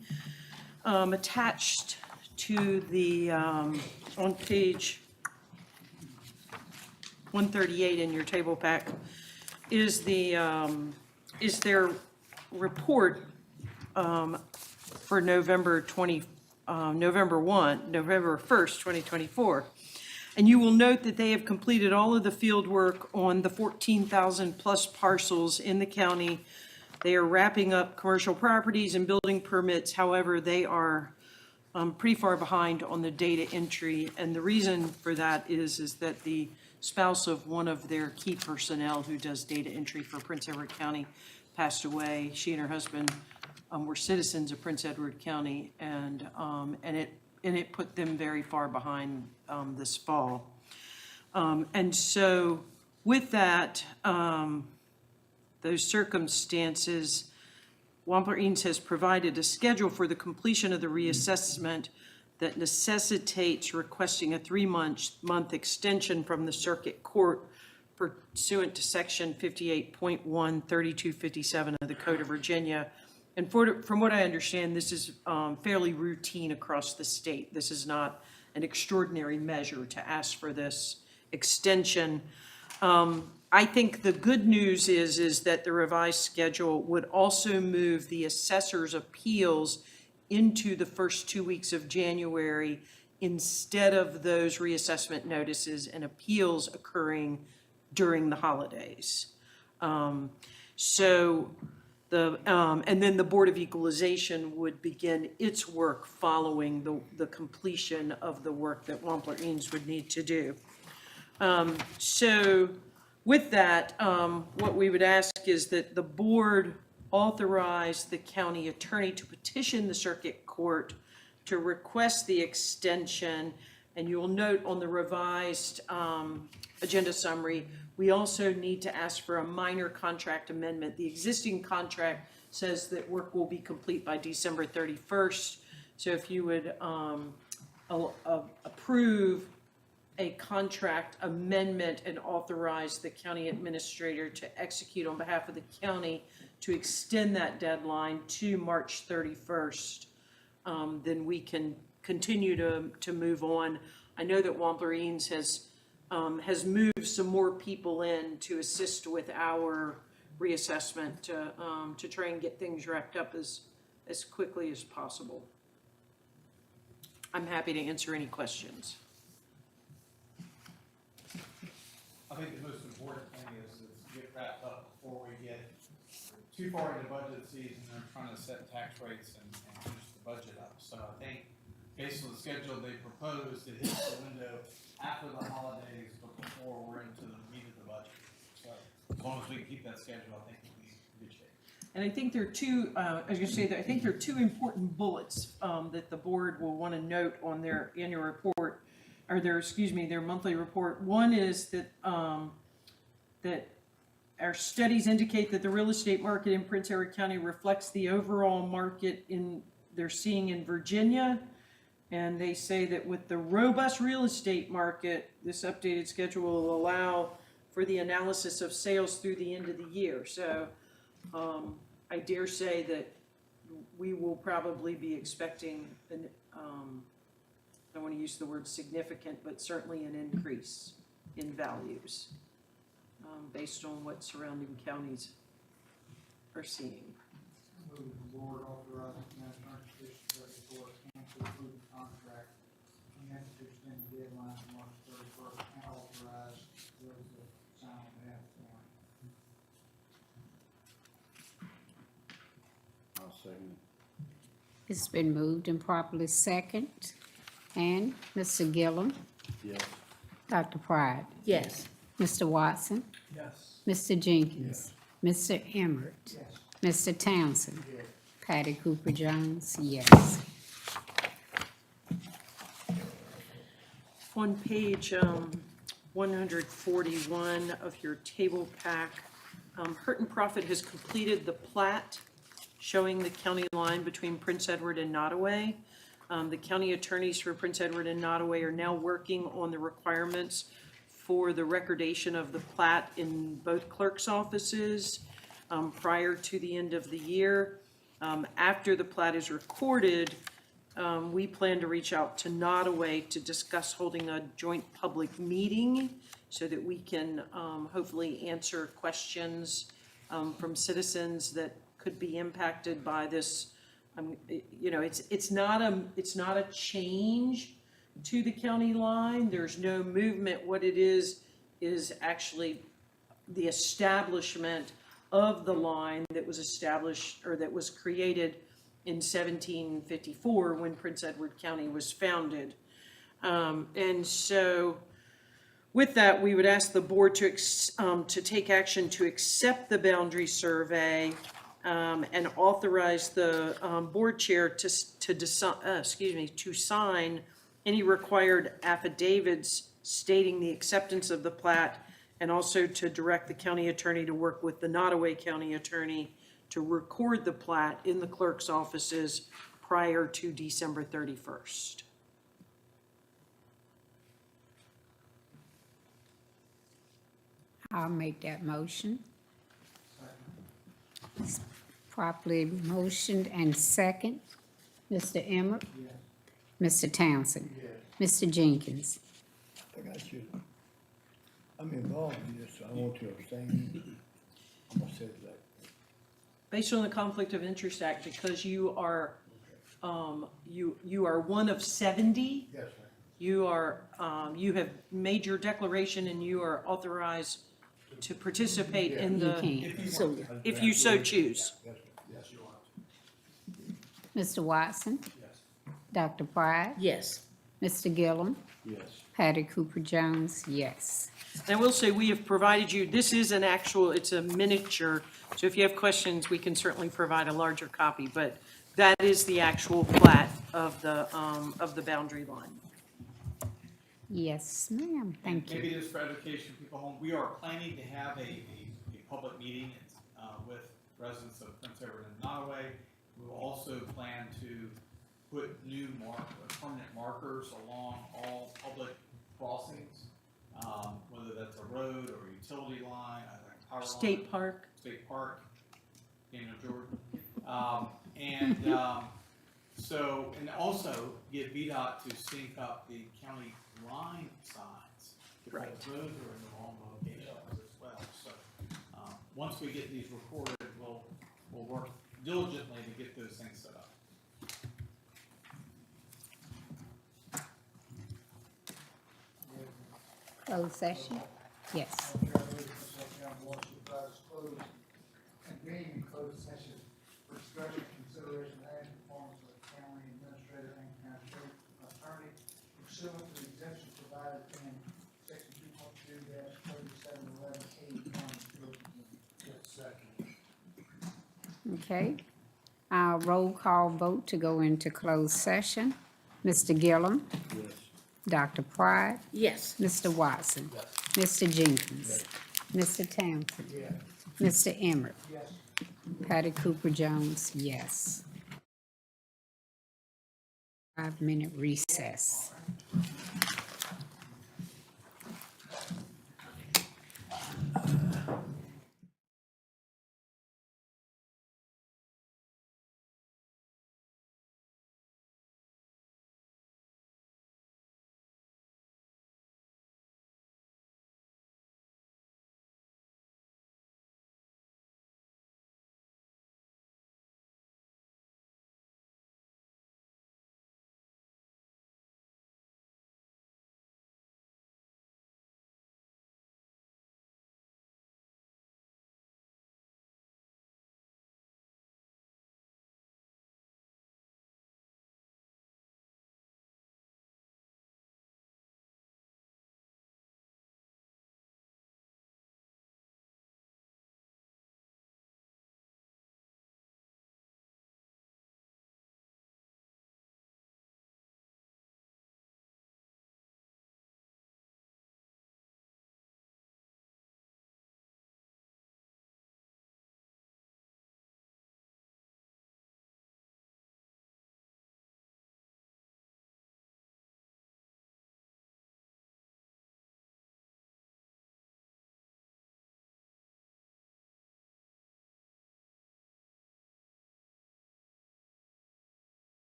U: Attached to the, on page 138 in your table pack is is their report for November 1st, 2024. And you will note that they have completed all of the field work on the 14,000 plus parcels in the county. They are wrapping up commercial properties and building permits. However, they are pretty far behind on the data entry. And the reason for that is that the spouse of one of their key personnel who does data entry for Prince Edward County passed away. She and her husband were citizens of Prince Edward County, and it put them very far behind this fall. And so with that, those circumstances, Wampler Eames has provided a schedule for the completion of the reassessment that necessitates requesting a 3-month extension from the circuit court pursuant to section 58.1, 3257 of the Code of Virginia. And from what I understand, this is fairly routine across the state. This is not an extraordinary measure to ask for this extension. I think the good news is that the revised schedule would also move the assessor's appeals into the first 2 weeks of January instead of those reassessment notices and appeals occurring during the holidays. And then the Board of Equalization would begin its work following the completion of the work that Wampler Eames would need to do. So with that, what we would ask is that the board authorize the county attorney to petition the circuit court to request the extension. And you will note on the revised agenda summary, we also need to ask for a minor contract amendment. The existing contract says that work will be complete by December 31st. So if you would approve a contract amendment and authorize the county administrator to execute on behalf of the county to extend that deadline to March 31st, then we can continue to move on. I know that Wampler Eames has moved some more people in to assist with our reassessment to try and get things wrapped up as quickly as possible. I'm happy to answer any questions.
F: I think the most important thing is get wrapped up before we get too far into budget season and trying to set tax rates and finish the budget up. So I think based on the schedule they proposed, it hits the window after the holidays, but before we're into the meat of the budget. So as long as we can keep that schedule, I think we'll be in good shape.
U: And I think there are two, I was gonna say that I think there are two important bullets that the board will want to note on their annual report, or their monthly report. One is that, that our studies indicate that the real estate market in Prince Edward County reflects the overall market they're seeing in Virginia. And they say that with the robust real estate market, this updated schedule will allow for the analysis of sales through the end of the year. So I dare say that we will probably be expecting I don't want to use the word significant, but certainly an increase in values based on what surrounding counties are seeing.
F: Move the board authorizing National Transportation Board to approve the contract and to extend the deadline to March 31st and authorize those that sign on behalf of the county.
E: I'll second it.
A: It's been moved and properly second. And Mr. Gillum,
E: Yes.
A: Dr. Pride,
D: Yes.
A: Mr. Watson,
F: Yes.
A: Mr. Jenkins, Mr. Emmert,
F: Yes.
A: Mr. Townsend, Patty Cooper Jones, yes.
U: On page 141 of your table pack, Hurt and Profit has completed the plat showing the county line between Prince Edward and Nottaway. The county attorneys for Prince Edward and Nottaway are now working on the requirements for the recordation of the plat in both clerk's offices prior to the end of the year. After the plat is recorded, we plan to reach out to Nottaway to discuss holding a joint public meeting so that we can hopefully answer questions from citizens that could be impacted by this. You know, it's not a change to the county line. There's no movement. What it is actually the establishment of the line that was established or that was created in 1754 when Prince Edward County was founded. And so with that, we would ask the board to take action to accept the boundary survey and authorize the board chair to sign any required affidavits stating the acceptance of the plat, and also to direct the county attorney to work with the Nottaway County attorney to record the plat in the clerk's offices prior to December 31st.
A: I'll make that motion. It's properly motioned and second. Mr. Emmert? Mr. Townsend? Mr. Jenkins?
E: I got you. I'm involved in this, so I want to abstain. I'm gonna say that.
U: Based on the Conflict of Interest Act, because you are, you are one of 70.
E: Yes, sir.
U: You are, you have made your declaration and you are authorized to participate in
A: You
U: the,
A: can.
U: if you so choose.
E: Yes, you are.
A: Mr. Watson? Dr. Pride?
D: Yes.
A: Mr. Gillum?
E: Yes.
A: Patty Cooper Jones, yes.
U: And I will say, we have provided you, this is an actual, it's a miniature, so if you have questions, we can certainly provide a larger copy, but that is the actual plat of the boundary line.
A: Yes, ma'am, thank
F: Maybe
A: you.
F: just for education, people home, we are planning to have a public meeting with residents of Prince Edward and Nottaway. We will also plan to put new permanent markers along all public crossings, whether that's a road or a utility line, a power line.
U: State Park.
F: State Park, Daniel Jordan. And also get VDOT to sync up the county line signs.
U: Right.
F: Because those are in the wrong locations as well. So, once we get these recorded, we'll work diligently to get those things set up.
A: Closed session? Yes.
E: And being in closed session for discussion, consideration, and performance of the county administrator and county attorney pursuant to the exemption provided in section 2.2-3711A county code. Second.
A: Okay. Roll call vote to go into closed session. Mr. Gillum?
E: Yes.
A: Dr. Pride?
D: Yes.
A: Mr. Watson? Mr. Jenkins? Mr. Townsend?
E: Yes.
A: Mr. Emmett?
E: Yes.
A: Patty Cooper Jones, yes. 5-minute recess.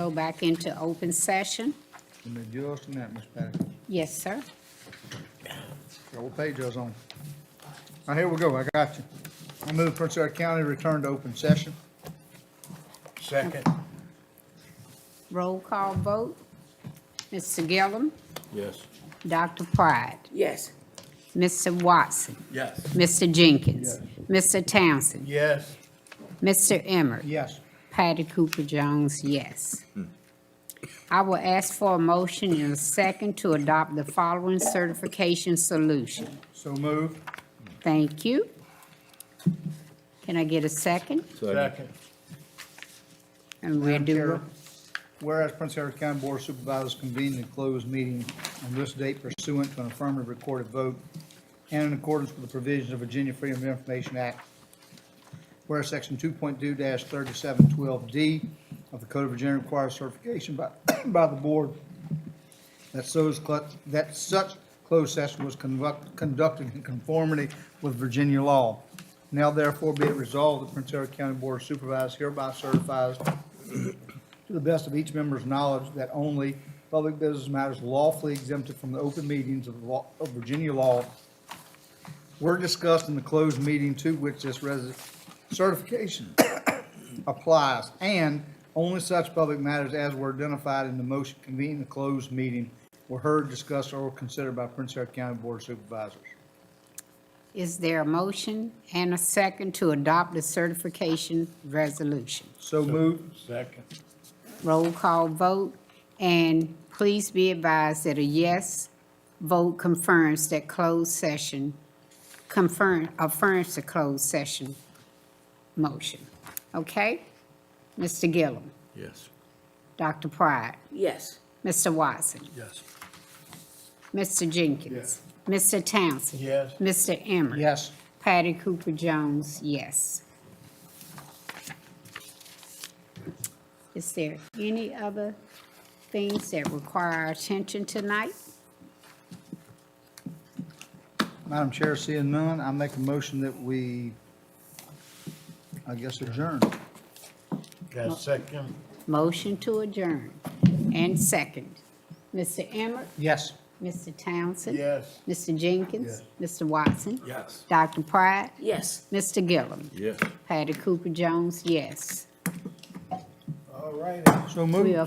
A: Go back into open session.
E: Let me adjust on that, Ms. Patty.
A: Yes, sir.
E: What page I was on? All right, here we go, I got you. I move Prince Edward County return to open session.
P: Second.
A: Roll call vote. Mr. Gillum,
J: Yes.
A: Dr. Pride,
D: Yes.
A: Mr. Watson,
P: Yes.
A: Mr. Jenkins, Mr. Townsend,
P: Yes.
A: Mr. Emmert,
E: Yes.
A: Patty Cooper Jones, yes. I will ask for a motion in a second to adopt the following certification solution.
E: So moved.
A: Thank you. Can I get a second?
E: Second.
A: And we'll
E: Madam Chair,
A: do,
E: whereas Prince Edward County Board of Supervisors convened a closed meeting on this date pursuant to an affirmative recorded vote and in accordance with the provisions of Virginia Freedom of Information Act, whereas Section 2.2-3712D of the Code of Virginia requires certification by the board that such closed session was conducted in conformity with Virginia law. Now therefore be it resolved that Prince Edward County Board of Supervisors hereby certifies to the best of each member's knowledge that only public business matters lawfully exempted from the open meetings of Virginia law were discussed in the closed meeting to which this certification applies, and only such public matters as were identified in the motion convening the closed meeting were heard, discussed, or considered by Prince Edward County Board of Supervisors.
A: is there a motion and a second to adopt the certification resolution?
E: So moved.
P: Second.
A: Roll call vote, and please be advised that a yes vote confirms that closed session, affirms the closed session motion. Okay? Mr. Gillum,
J: Yes.
A: Dr. Pride,
D: Yes.
A: Mr. Watson,
P: Yes.
A: Mr. Jenkins, Mr. Townsend,
P: Yes.
A: Mr. Emmert.
E: Yes.
A: Patty Cooper Jones, yes. Is there any other things that require our attention tonight?
E: Madam Chair, seeing none, I make a motion that we, I guess, adjourn.
P: Got a second?
A: Motion to adjourn and second. Mr. Emmert,
E: Yes.
A: Mr. Townsend,
P: Yes.
A: Mr. Jenkins, Mr. Watson,
P: Yes.
A: Dr. Pride,
D: Yes.
A: Mr. Gillum,
J: Yes.
A: Patty Cooper Jones, yes.
P: All righty.
E: So moved.
A: We are